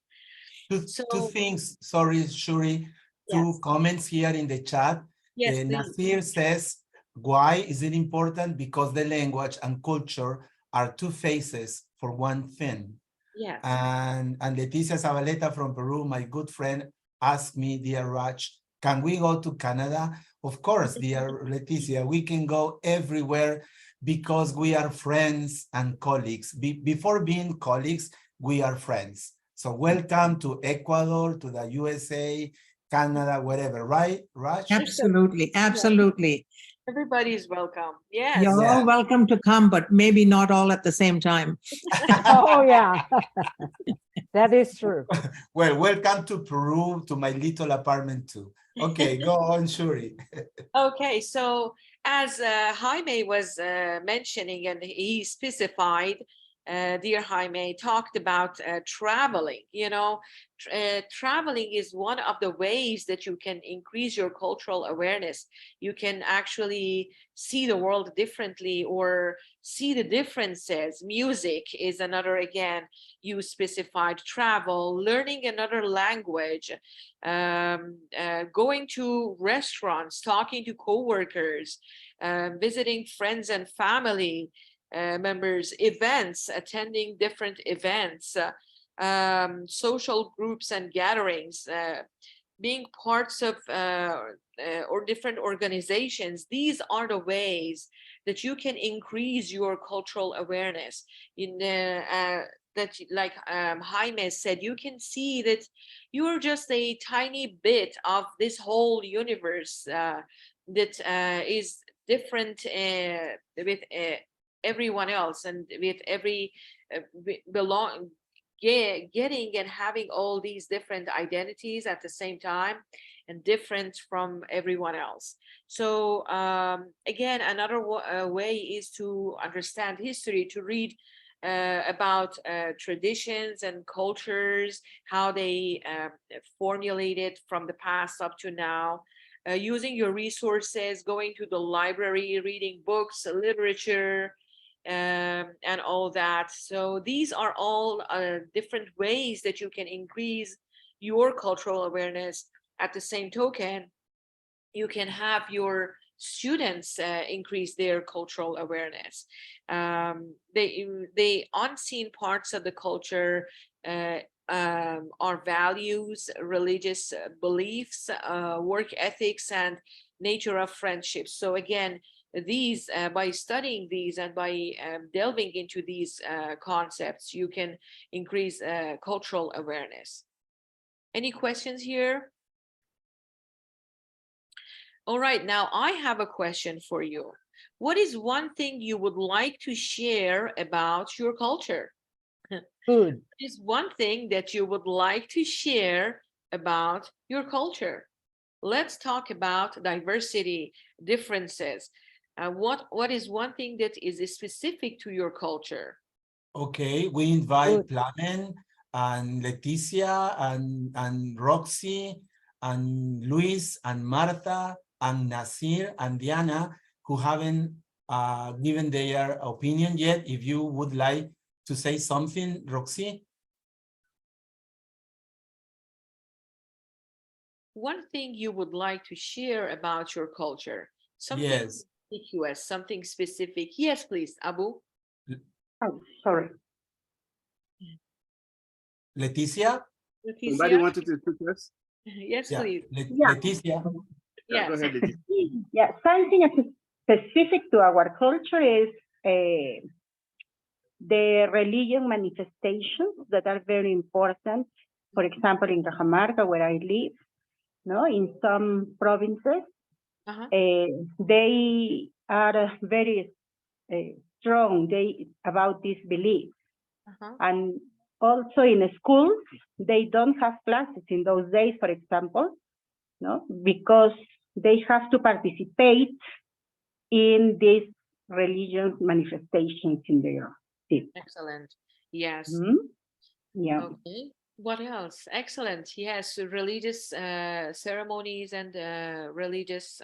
Two So things, sorry, Shuri, two yes, comments here in the chat. yes, please. Nasir says, why is it important? Because the language and culture are two faces for one thing. Yes. And Leticia Zabaleta from Peru, my good friend, asked me, dear Raj, can we go to Canada? Of course, dear Leticia, we can go everywhere because we are friends and colleagues. Before being colleagues, we are friends. So welcome to Ecuador, to the USA, Canada, wherever, right, Raj? Absolutely, absolutely. Everybody is welcome. Yes. You're all welcome to come, but maybe not all at the same time. Oh, yeah. That is true. Well, welcome to Peru, to my little apartment too. Okay, go on, Shuri. Okay, so as Jaime was mentioning, and he specified, dear Jaime, talked about traveling. Traveling is one of the ways that you can increase your cultural awareness. You can actually see the world differently or see the differences. Music is another, again, you specified. Travel, learning another language, going to restaurants, talking to coworkers, visiting friends and family members, events, attending different events, social groups and gatherings, being parts of or different organizations. These are the ways that you can increase your cultural awareness. That, like Jaime said, you can see that you're just a tiny bit of this whole universe that is different with everyone else, and with every getting and having all these different identities at the same time and different from everyone else. So again, another way is to understand history, to read about traditions and cultures, how they formulated from the past up to now, using your resources, going to the library, reading books, literature, and all that. So these are all different ways that you can increase your cultural awareness. At the same token, you can have your students increase their cultural awareness. The unseen parts of the culture are values, religious beliefs, work ethics, and nature of friendships. So again, these by studying these and by delving into these concepts, you can increase cultural awareness. Any questions here? All right, now I have a question for you. What is one thing you would like to share about your culture? Food. What is one thing that you would like to share about your culture? Let's talk about diversity, differences. What is one thing that is specific to your culture? Okay, we invite Plamen and Leticia and Roxy and Luis and Martha and Nasir and Diana, who haven't given their opinion yet. If you would like to say something, Roxy? One thing you would like to share about your culture? Something Yes. conspicuous, something specific. Yes, please, Abu. Oh, sorry. Leticia? Somebody Leticia? wanted to speak first? Yes, Yeah, please. Yeah. Leticia. Yeah, go Yes. ahead, Leticia. Yeah, something specific to our culture is the religion manifestations that are very important. For example, in Cajamarca, where I live, no, in some provinces, Uh-huh. they are very strong about this belief. Uh-huh. And also in schools, they don't have classes in those days, for example, no, because they have to participate in these religious manifestations in their city. Excellent. Yes. Mhm. Yeah. Okay. What else? Excellent. Yes, religious ceremonies and religious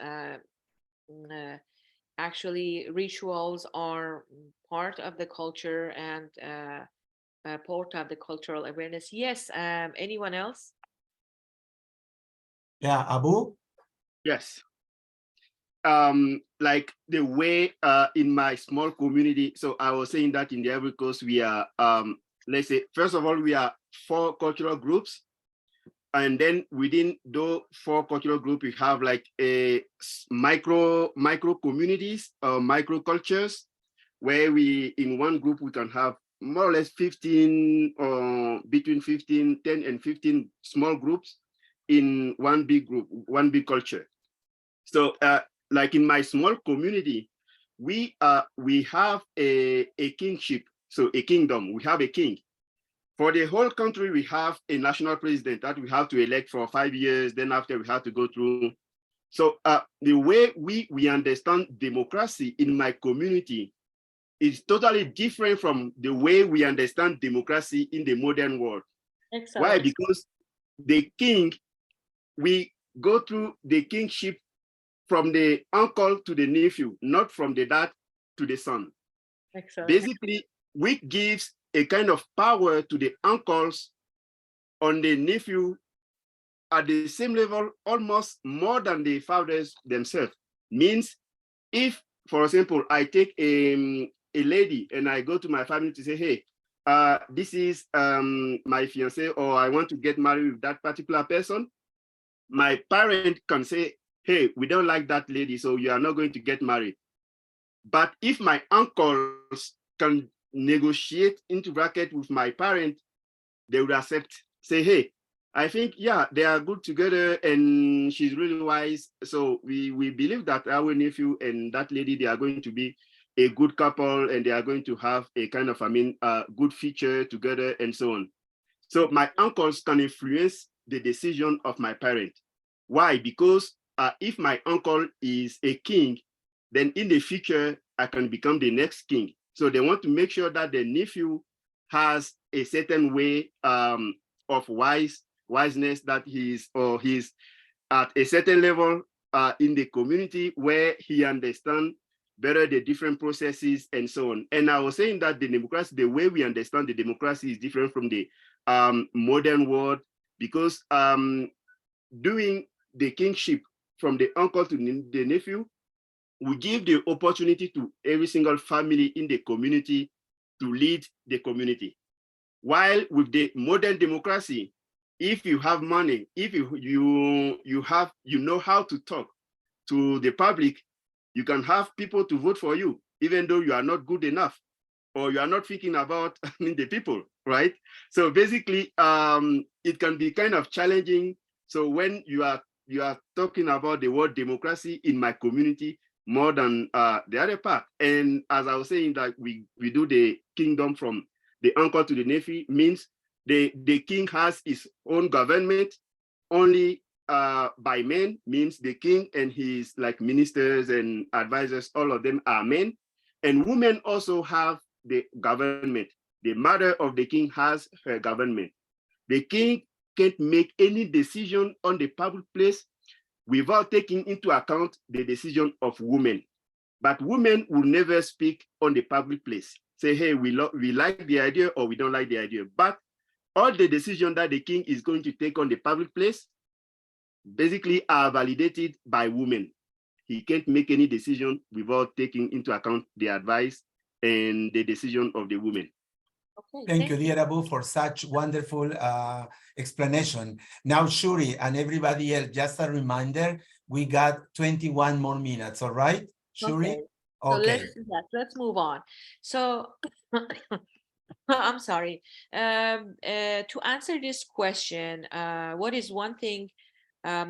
actually rituals are part of the culture and part of the cultural awareness. Yes. Anyone else? Yeah, Abu. Yes. Like the way in my small community, so I was saying that in the Ivory Coast, we are, let's say, first of all, we are 4 cultural groups. And then within those 4 cultural groups, we have like a micro communities or micro cultures, where we, in one group, we can have more or less 15 or between 10 and 15 small groups in one big group, one big culture. So like in my small community, we have a kingship, so a kingdom, we have a king. For the whole country, we have a national president that we have to elect for 5 years. Then after we have to go through. So the way we understand democracy in my community is totally different from the way we understand democracy in the modern world. Excellent. Why? Because the king, we go through the kingship from the uncle to the nephew, not from the dad to the son. Excellent. Basically, which gives a kind of power to the uncles on the nephew at the same level, almost more than the fathers themselves. Means if, for example, I take a lady and I go to my family to say, hey, this is my fiance, or I want to get married with that particular person, my parent can say, hey, we don't like that lady, so you are not going to get married. But if my uncles can negotiate into bracket with my parent, they would accept, say, hey, I think, yeah, they are good together and she's really wise. So we believe that our nephew and that lady, they are going to be a good couple and they are going to have a kind of, good future together and so on. So my uncles can influence the decision of my parent. Why? Because if my uncle is a king, then in the future, I can become the next king. So they want to make sure that the nephew has a certain way of wiseness, that he's at a certain level in the community where he understands better the different processes and so on. And I was saying that the democracy, the way we understand the democracy is different from the modern world, because doing the kingship from the uncle to the nephew, we give the opportunity to every single family in the community to lead the community. While with the modern democracy, if you have money, if you know how to talk to the public, you can have people to vote for you, even though you are not good enough, or you are not thinking about the people, right? So basically, it can be kind of challenging. So when you are talking about the word democracy in my community more than the other part, and as I was saying, that we do the kingdom from the uncle to the nephew, means the king has his own government only by men, means the king and his like ministers and advisors, all of them are men. And women also have the government. The mother of the king has her government. The king can't make any decision on the public place without taking into account the decision of women. But women will never speak on the public place. Say, hey, we like the idea or we don't like the idea. But all the decisions that the king is going to take on the public place basically are validated by women. He can't make any decision without taking into account the advice and the decision of the women. Okay, Thank you, dear Abu, for such wonderful explanation. Now, Shoory and everybody else, just a reminder, we got 21 more minutes, all right? Shoory? Okay. So Okay. let's move on. So I'm sorry. To answer this question, what is one thing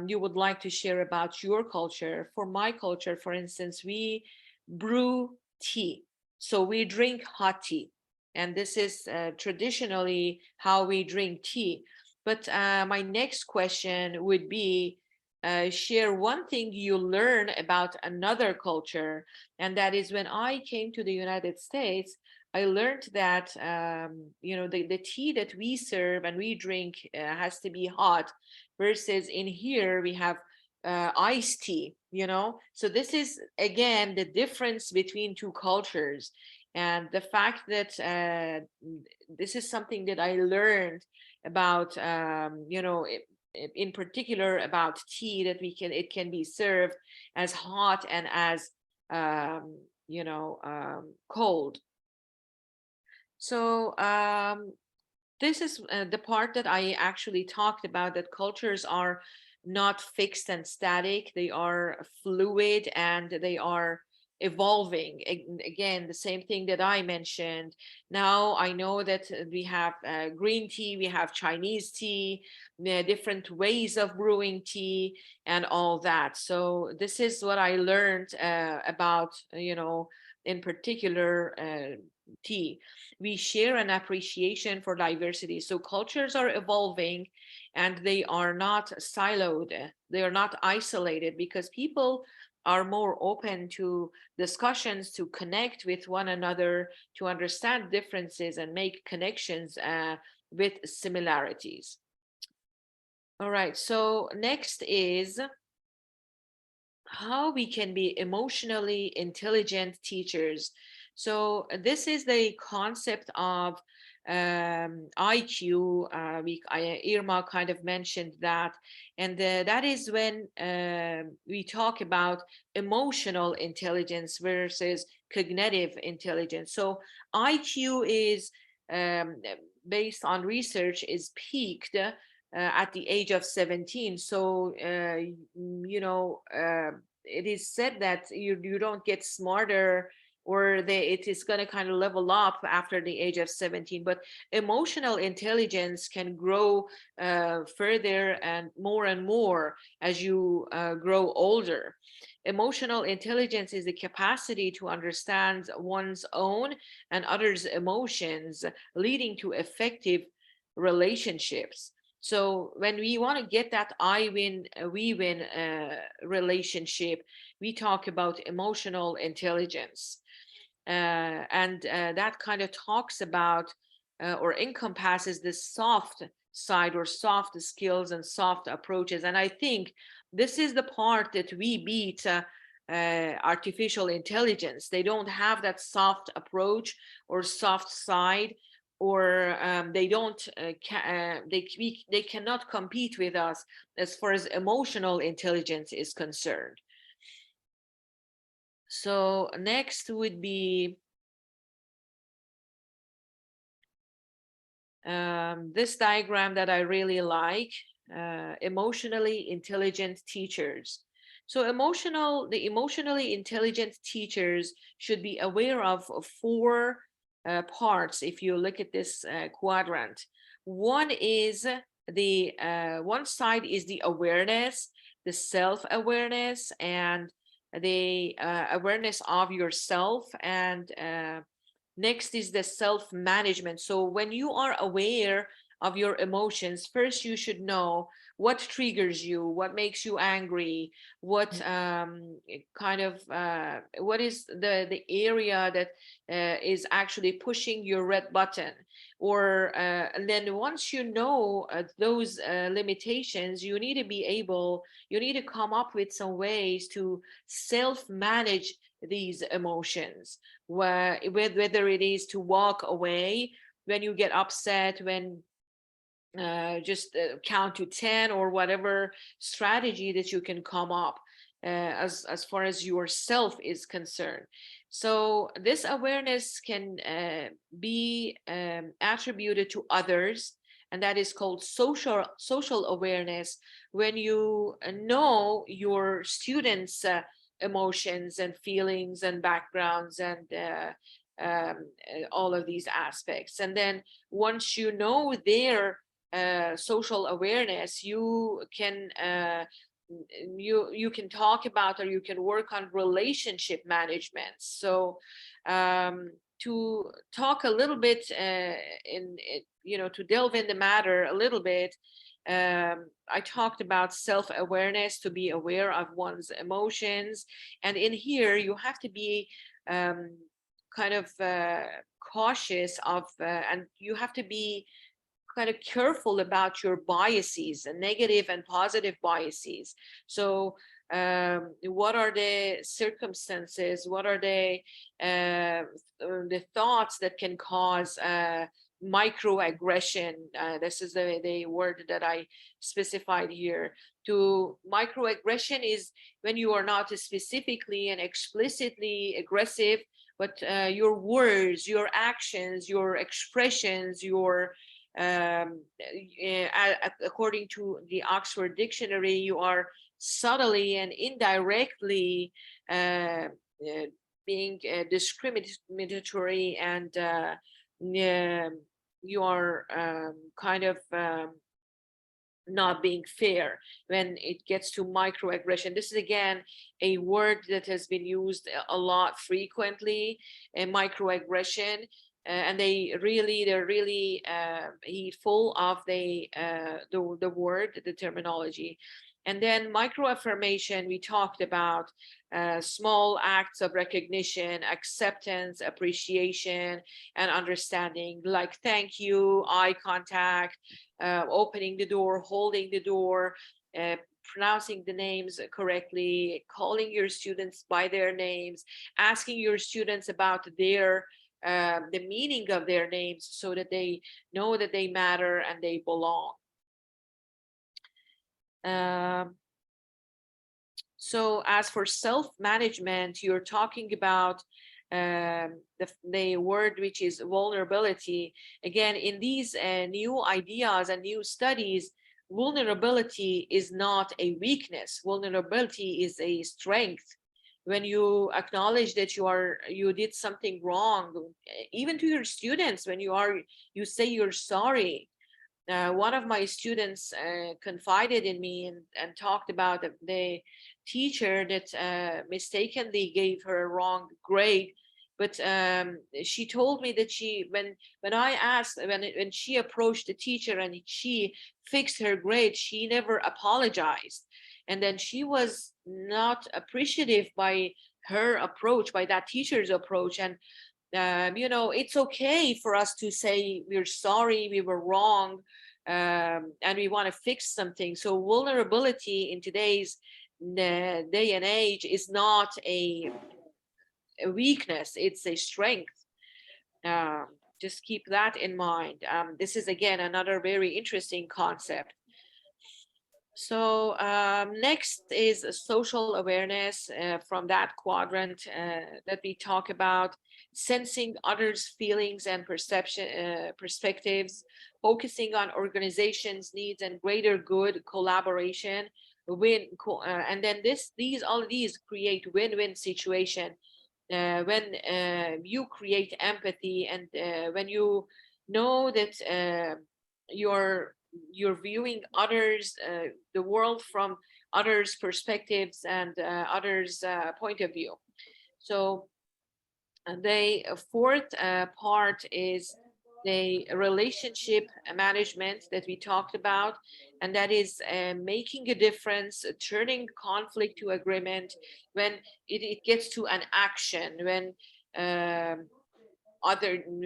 you would like to share about your culture? For my culture, for instance, we brew tea. So we drink hot tea. And this is traditionally how we drink tea. But my next question would be, share one thing you learn about another culture. And that is, when I came to the United States, I learned that the tea that we serve and we drink has to be hot, versus in here we have iced tea. So this is again the difference between two cultures, and the fact that this is something that I learned about in particular about tea, that it can be served as hot and as cold. So this is the part that I actually talked about, that cultures are not fixed and static. They are fluid and they are evolving. Again, the same thing that I mentioned. Now I know that we have green tea, we have Chinese tea, different ways of brewing tea and all that. So this is what I learned about, in particular, tea. We share an appreciation for diversity. So cultures are evolving and they are not siloed. They are not isolated, because people are more open to discussions, to connect with one another, to understand differences and make connections with similarities. All right, so next is how we can be emotionally intelligent teachers. So this is the concept of IQ. Irma kind of mentioned that, and that is when we talk about emotional intelligence versus cognitive intelligence. So IQ is based on research is peaked at the age of 17. So it is said that you don't get smarter, or it is going to kind of level up after the age of 17. But emotional intelligence can grow further and more as you grow older. Emotional intelligence is the capacity to understand one's own and others' emotions, leading to effective relationships. So when we want to get that I win, we win relationship, we talk about emotional intelligence. And that kind of talks about or encompasses the soft side, or soft skills and soft approaches. And I think this is the part that we beat artificial intelligence. They don't have that soft approach or soft side, or they don't they cannot compete with us as far as emotional intelligence is concerned. So next would be this diagram that I really like, emotionally intelligent teachers. So the emotionally intelligent teachers should be aware of four parts. If you look at this quadrant, one is one side is the awareness, the self-awareness, and the awareness of yourself, and next is the self-management. So when you are aware of your emotions, first you should know what triggers you, what makes you angry, what kind of what is the area that is actually pushing your red button, or and then once you know those limitations, you need to come up with some ways to self-manage these emotions, whether it is to walk away when you get upset, when just count to 10, or whatever strategy that you can come up. as far as yourself is concerned. So this awareness can be attributed to others, and that is called social awareness, when you know your students' emotions and feelings and backgrounds and all of these aspects. And then once you know their social awareness, you can you can talk about, or you can work on relationship management. So to talk a little bit to delve in the matter a little bit, I talked about self-awareness, to be aware of one's emotions. And in here, you have to be kind of cautious of, and you have to be kind of careful about your biases, and negative and positive biases. So what are the circumstances, what are the thoughts that can cause microaggression? This is the word that I specified here. To microaggression is when you are not specifically and explicitly aggressive, but your words, your actions, your expressions, your according to the Oxford Dictionary, you are subtly and indirectly being discriminatory, and you are kind of not being fair when it gets to microaggression. This is again a word that has been used a lot frequently, microaggression. And they're really full of the word, the terminology. And then microaffirmation, we talked about small acts of recognition, acceptance, appreciation, and understanding, like thank you, eye contact, opening the door, holding the door, pronouncing the names correctly, calling your students by their names, asking your students about their the meaning of their names, so that they know that they matter and they belong. So as for self-management, you're talking about the word which is vulnerability. Again, in these new ideas and new studies, vulnerability is not a weakness. Vulnerability is a strength. When you acknowledge that you did something wrong, even to your students, when you say you're sorry. One of my students confided in me and talked about the teacher that mistakenly gave her a wrong grade. But she told me that when I asked, when she approached the teacher and she fixed her grade, she never apologized. And then she was not appreciative by her approach, by that teacher's approach. And it's okay for us to say we're sorry, we were wrong, and we want to fix something. So vulnerability in today's day and age is not a weakness, it's a strength. Just keep that in mind. This is again another very interesting concept. So next is social awareness from that quadrant that we talk about, sensing others' feelings and perspectives, focusing on organizations' needs and greater good, collaboration, and then all of these create win-win situation when you create empathy, and when you know that you're viewing others, the world from others' perspectives and others' point of view. So the fourth part is the relationship management that we talked about, and that is making a difference, turning conflict to agreement when it gets to an action, when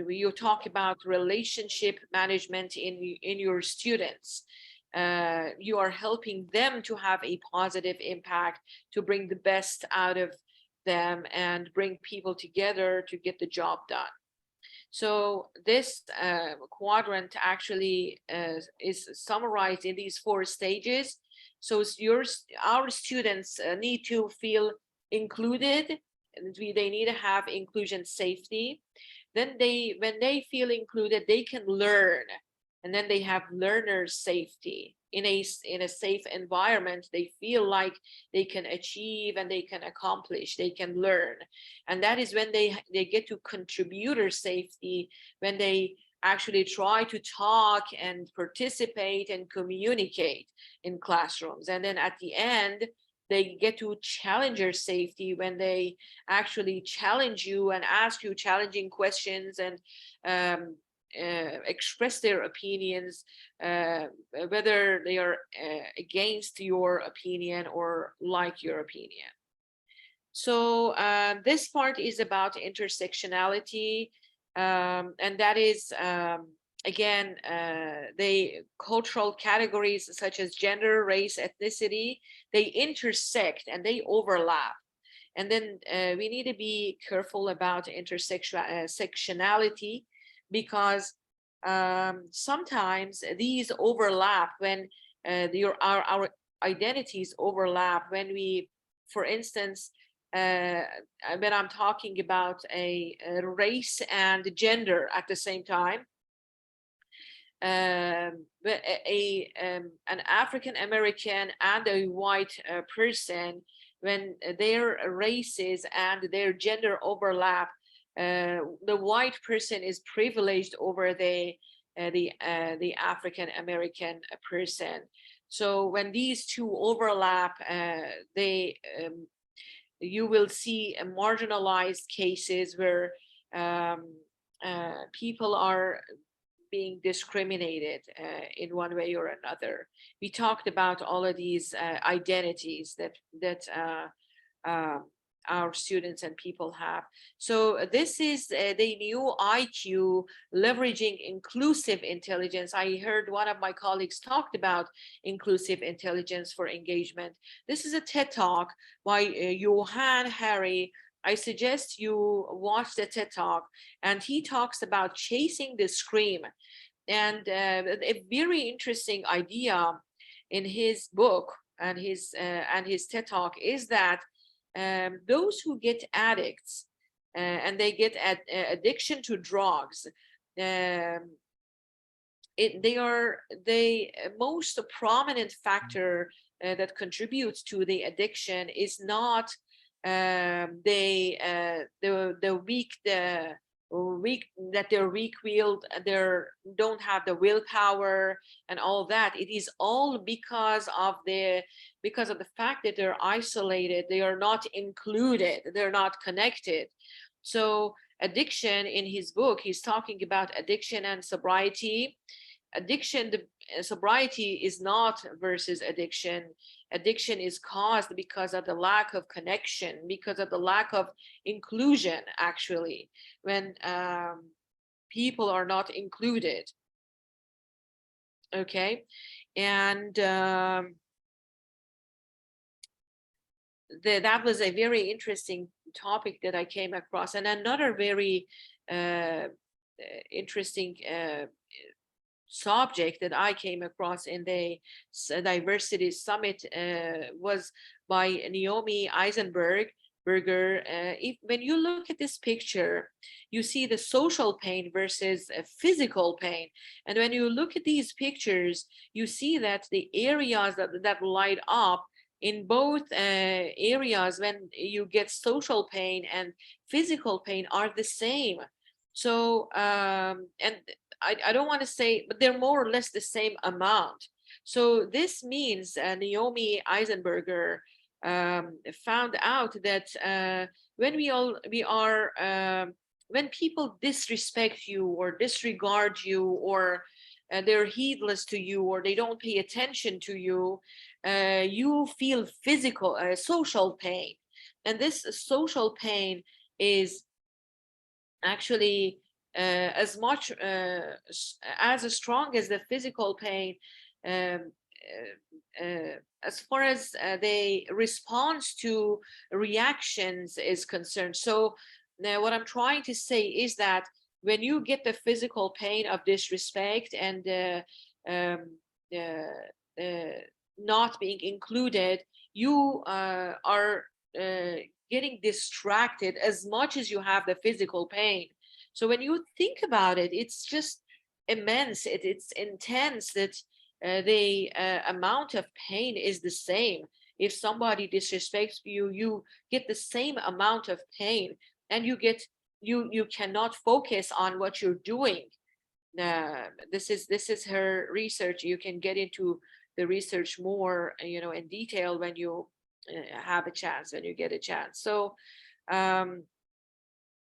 you talk about relationship management in your students. You are helping them to have a positive impact, to bring the best out of them and bring people together to get the job done. So this quadrant actually is summarized in these 4 stages. So our students need to feel included, and they need to have inclusion safety. Then when they feel included, they can learn, and then they have learner safety. In a safe environment, they feel like they can achieve and they can accomplish, they can learn. And that is when they get to contributor safety, when they actually try to talk and participate and communicate in classrooms. And then at the end, they get to challenger safety, when they actually challenge you and ask you challenging questions and express their opinions, whether they are against your opinion or like your opinion. So this part is about intersectionality, and that is again, the cultural categories such as gender, race, ethnicity, they intersect and they overlap. And then we need to be careful about intersectionality, because sometimes these overlap when our identities overlap. When we, for instance, when I'm talking about a race and gender at the same time, an African American and a white person, when their races and their gender overlap, the white person is privileged over the African American person. So when these two overlap, you will see marginalized cases where people are being discriminated in one way or another. We talked about all of these identities that our students and people have. So this is the new IQ, leveraging inclusive intelligence. I heard one of my colleagues talked about inclusive intelligence for engagement. This is a TED Talk by Johan Hari. I suggest you watch the TED Talk, and he talks about chasing the scream. And a very interesting idea in his book and his TED Talk is that those who get addicts and they get addiction to drugs, the most prominent factor that contributes to the addiction is not weak that they're weak-willed, they don't have the willpower and all that. It is all because of the fact that they're isolated, they are not included, they're not connected. So addiction, in his book, he's talking about addiction and sobriety. Sobriety is not versus addiction. Addiction is caused because of the lack of connection, because of the lack of inclusion, actually, when people are not included. Okay, and that was a very interesting topic that I came across. And another very interesting subject that I came across in the diversity summit was by Naomi Eisenberger. When you look at this picture, you see the social pain versus physical pain. And when you look at these pictures, you see that the areas that light up in both areas when you get social pain and physical pain are the same. So, and I don't want to say, but they're more or less the same amount. So this means Naomi Eisenberger found out that when when people disrespect you or disregard you, or they're heedless to you, or they don't pay attention to you, you feel physical, social pain. And this social pain is actually as much as strong as the physical pain, as far as the response to reactions is concerned. So now what I'm trying to say is that when you get the physical pain of disrespect and not being included, you are getting distracted as much as you have the physical pain. So when you think about it, it's just immense. It's intense that the amount of pain is the same. If somebody disrespects you, you get the same amount of pain, and you cannot focus on what you're doing. This is her research. You can get into the research more, in detail when you have a chance, when you get a chance. So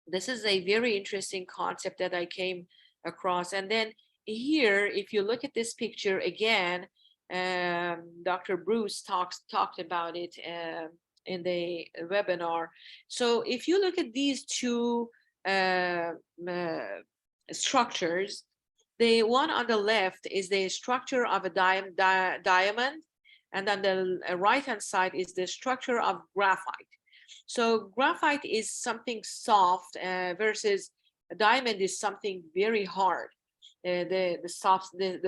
this is a very interesting concept that I came across. And then here, if you look at this picture again, Dr. Bruce talked about it in the webinar. So if you look at these two structures, the one on the left is the structure of a diamond, and on the right hand side is the structure of graphite. So graphite is something soft versus a diamond is something very hard. The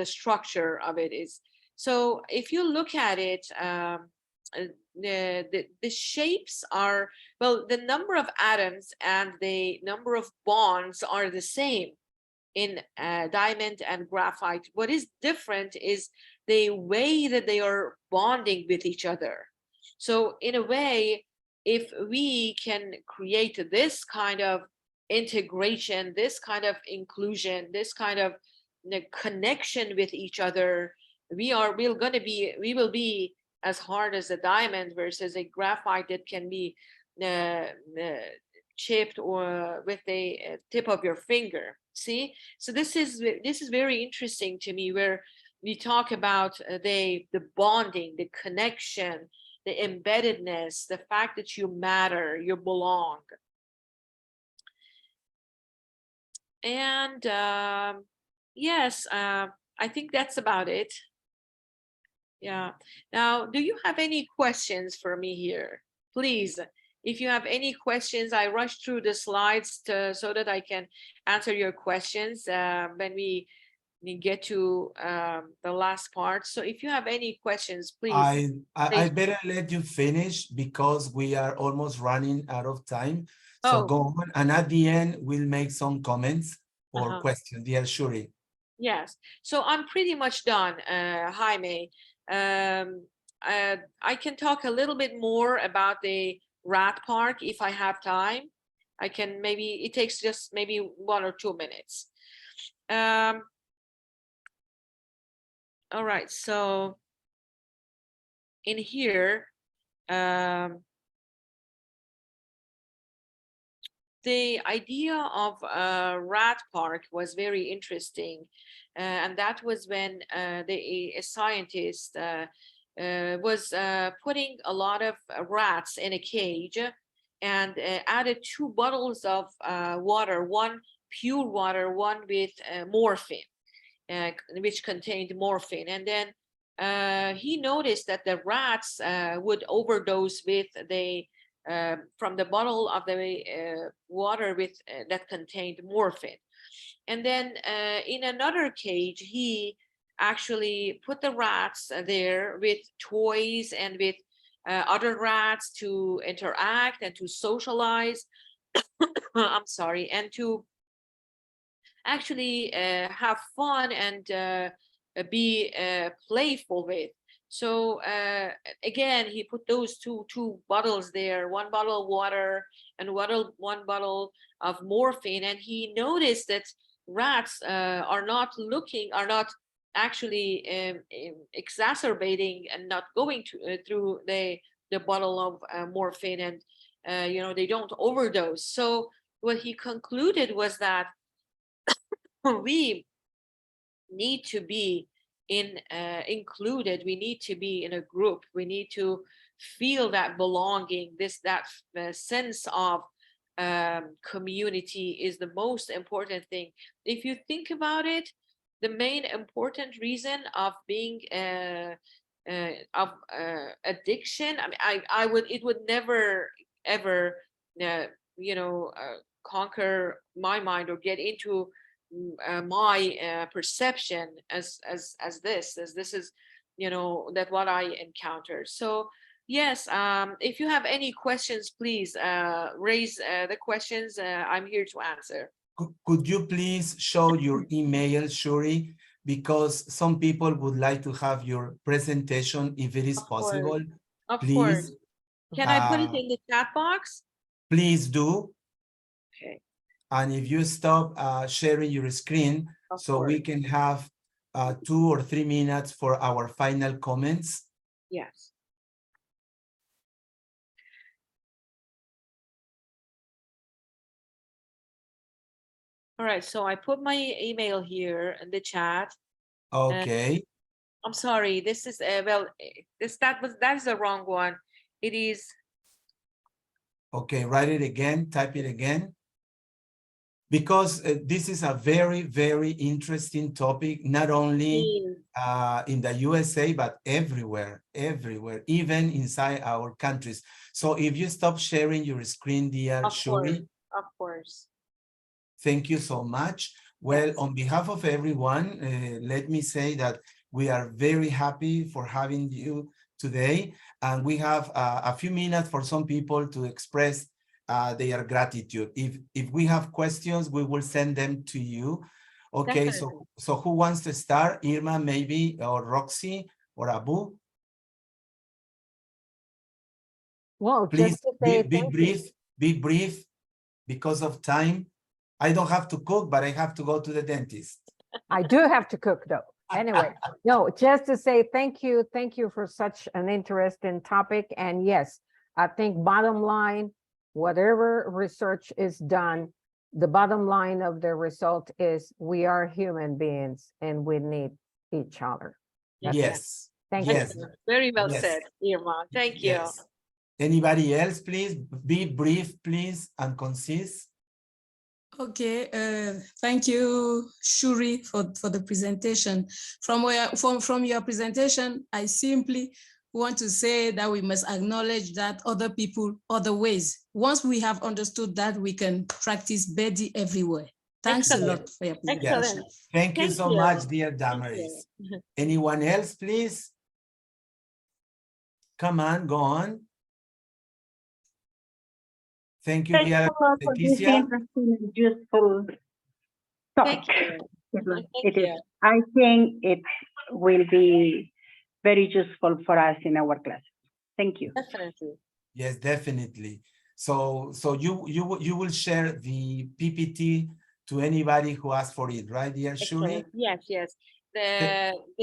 structure of it is. So if you look at it, the shapes are, well, the number of atoms and the number of bonds are the same in diamond and graphite. What is different is the way that they are bonding with each other. So in a way, if we can create this kind of integration, this kind of inclusion, this kind of connection with each other, we will be as hard as a diamond versus a graphite that can be chipped or with the tip of your finger. See, so this is very interesting to me, where we talk about the bonding, the connection, the embeddedness, the fact that you matter, you belong. And yes, I think that's about it. Yeah. Now, do you have any questions for me here? Please, if you have any questions, I rushed through the slides so that I can answer your questions when we get to the last part. So if you have any questions, please. I better let you finish because we are almost running out of time. So go on, and at the end, we'll make some comments or questions. Dear Shoory. Yes. So I'm pretty much done, Jaime. I can talk a little bit more about the rat park if I have time. I can, maybe it takes just maybe 1 or 2 minutes. All right, so in here, the idea of a rat park was very interesting, and that was when a scientist was putting a lot of rats in a cage and added 2 bottles of water, one pure water, one with morphine, which contained morphine. And then he noticed that the rats would overdose with the from the bottle of the water with that contained morphine. And then in another cage, he actually put the rats there with toys and with other rats to interact and to socialize. I'm sorry, and to actually have fun and be playful with. So again, he put those two bottles there, 1 bottle of water and 1 bottle of morphine, and he noticed that rats are not actually exacerbating and not going through the bottle of morphine, and they don't overdose. So what he concluded was that we need to be included. We need to be in a group. We need to feel that belonging. That sense of community is the most important thing. If you think about it, the main important reason of being of addiction, I mean, it would never ever conquer my mind or get into my perception as this is you know, that what I encountered. So yes, if you have any questions, please raise the questions. I'm here to answer. Could you please show your email, Shoory? Because some people would like to have your presentation if it is Of course. possible. Of Please. course. Can I put it in the chat box? Please do. Okay. And if you stop sharing your screen, Of so course. we can have 2 or 3 minutes for our final comments. Yes. All right, so I put my email here in the chat. Okay. I'm sorry, this is well, that is the wrong one. It is. Okay, write it again, type it again. Because this is a very, very interesting topic, not only in the USA, but everywhere, even inside our countries. So if you stop sharing your screen, dear Shoory. Of course. Thank you so much. Well, Yes. on behalf of everyone, let me say that we are very happy for having you today. And we have a few minutes for some people to express their gratitude. If we have questions, we will send them to you. Okay, so who wants to start? Irma, maybe, or Roxy, or Abu? Well, Please just to say be brief because of time. I don't have to cook, but I have to go to the dentist. I do have to cook though. Anyway, no, just to say thank you for such an interesting topic. And yes, I think bottom line, whatever research is done, the bottom line of the result is we are human beings and we need each other. That's yes. Thank yes. you. Very well said, Irma. Thank you. Yes. Anybody else, please? Be brief, please, and concise. Okay, thank you, Shoory, for the presentation. From your presentation, I simply want to say that we must acknowledge that other people, other ways. Once we have understood that, we can practice BEDI everywhere. Thanks a lot for your presentation. Yes. Thank you so much, dear Damaris. Anyone else, please? Come on, go on. Thank you, dear Leticia. Useful topic. I think it will be very useful for us in our class. Thank you. Definitely. Yes, definitely. So you will share the PPT to anybody who asks for it, right, dear Shoory? Yes.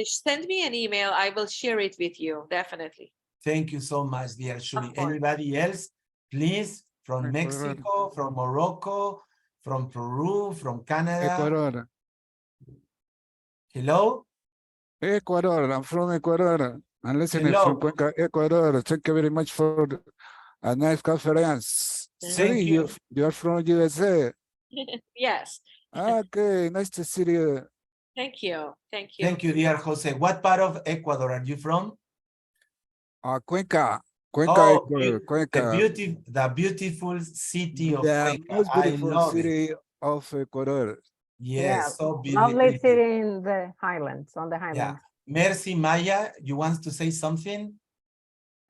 Send me an email. I will share it with you. Definitely. Thank you so much, dear Shoory. Anybody else, please? From Mexico, from Morocco, from Peru, from Canada. Ecuador. Hello? Ecuador, I'm from Ecuador. I'm listening from Cuenca, Ecuador. Thank you very much for a nice conference. Thank you. You're from USA. Yes. Okay, nice to see you. Thank you. Thank you. Thank you, dear Jose. What part of Ecuador are you from? Cuenca. Cuenca, Oh, Ecuador. Cuenca. The beautiful city of The Cuenca. most beautiful I love city it. of Ecuador. Yes, so beautiful. Lovely city in the highlands, on the highlands. Yeah. Merci, Maya. You want to say something?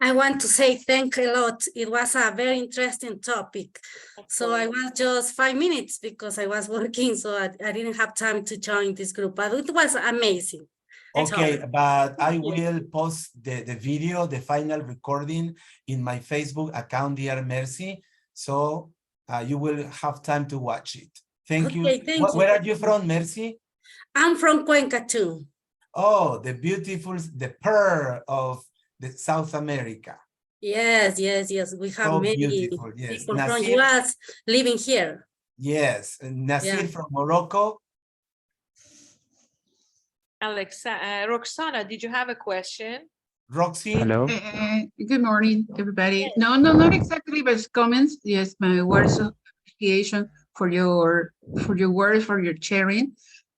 I want to say thank you a lot. It was a very interesting topic. So I was just 5 minutes because I was working, so I didn't have time to join this group, but it was amazing. Okay, but I will post the video, the final recording in my Facebook account, dear Mercy. So you will have time to watch it. Thank you. Thank you. Where are you from, Mercy? I'm from Cuenca too. Oh, the pearl of the South America. Yes. We have So many beautiful, yes. people from US living here. Yes, Nasir from Morocco. Roxana, did you have a question? Roxy. Hello. Good morning, everybody. Yes. No, not exactly, but comments. Yes, my words of appreciation for your words, for your sharing.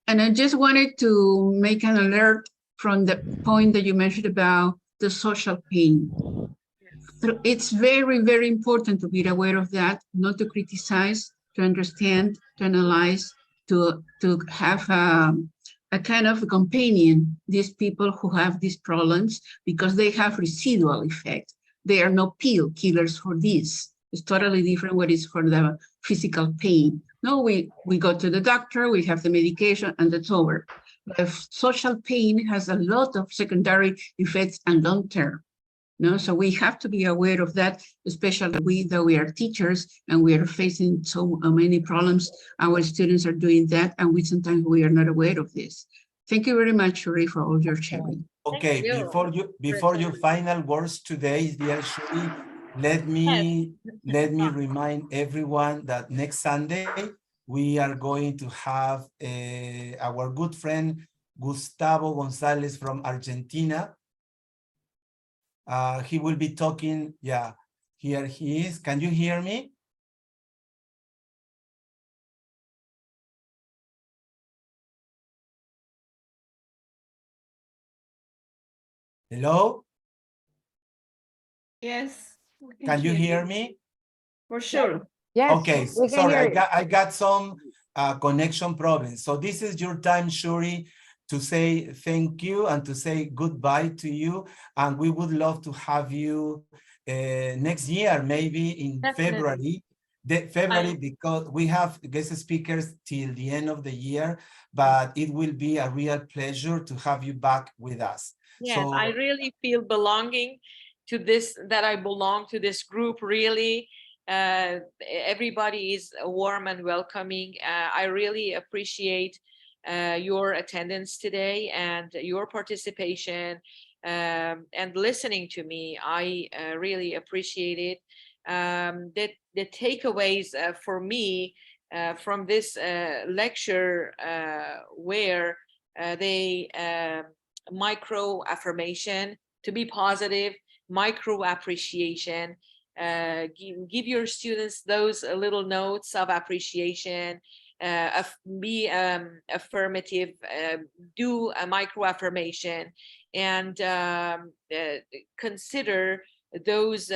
And I just wanted to make an alert from the point that you mentioned about the social pain. Yes. It's very, very important to be aware of that, not to criticize, to understand, to analyze, to have a a kind of companion, these people who have these problems, because they have residual effect. They are no pill killers for this. It's totally different what is for the physical pain. No, we go to the doctor, we have the medication, and it's over. But social pain has a lot of secondary effects and long-term. No, so we have to be aware of that, especially we are teachers and we are facing so many problems. Our students are doing that, and sometimes we are not aware of this. Thank you very much, Shoory, for all your sharing. Okay, before your final words today, dear Shoory, let me remind everyone that next Sunday we are going to have our good friend Gustavo Gonzalez from Argentina. He will be talking. Yeah, here he is. Can you hear me? Hello? Yes. Can you hear me? For sure. Yes. Okay, we can sorry, hear you. I got some connection problems. So this is your time, Shoory, to say thank you and to say goodbye to you. And we would love to have you next year, maybe in Definitely. February, because we have guest speakers till the end of the year, but it will be a real pleasure to have you back with us. Yes, So, I really feel belonging to this, that I belong to this group, really. Everybody is warm and welcoming. I really appreciate your attendance today and your participation and listening to me. I really appreciate it. The takeaways for me from this lecture were they micro affirmation, to be positive, micro appreciation, give your students those little notes of appreciation, be affirmative, do a micro affirmation, and consider those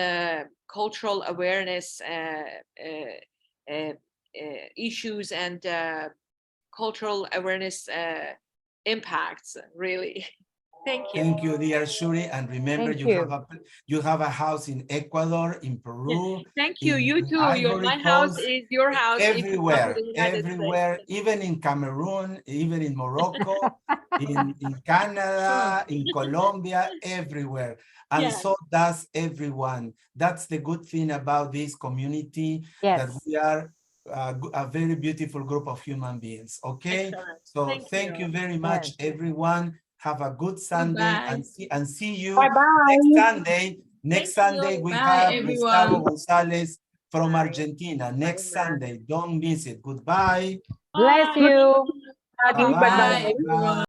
cultural awareness issues and cultural awareness impacts, really. Thank you. thank you, dear Shoory. And remember, Thank you have a house in Ecuador, in Peru. Thank you. in You too. Ivory My house Coast, is your house if you come to everywhere, the United States. even in Cameroon, even in Morocco, in Canada, in Colombia, everywhere. And Yes. so does everyone. That's the good thing about this community, that Yes. we are a very beautiful group of human beings. Okay, Excellent. so Thank thank you. you very much, everyone. Have a good Sunday, Bye. and see you Bye-bye. next Sunday. Next Thank Sunday you. we Bye, have Gustavo everyone. Gonzalez from Bye. Argentina. Next Bye. Sunday, don't miss it. Goodbye. Bless Bye. you. Bye-bye. Bye, Bye-bye. everyone.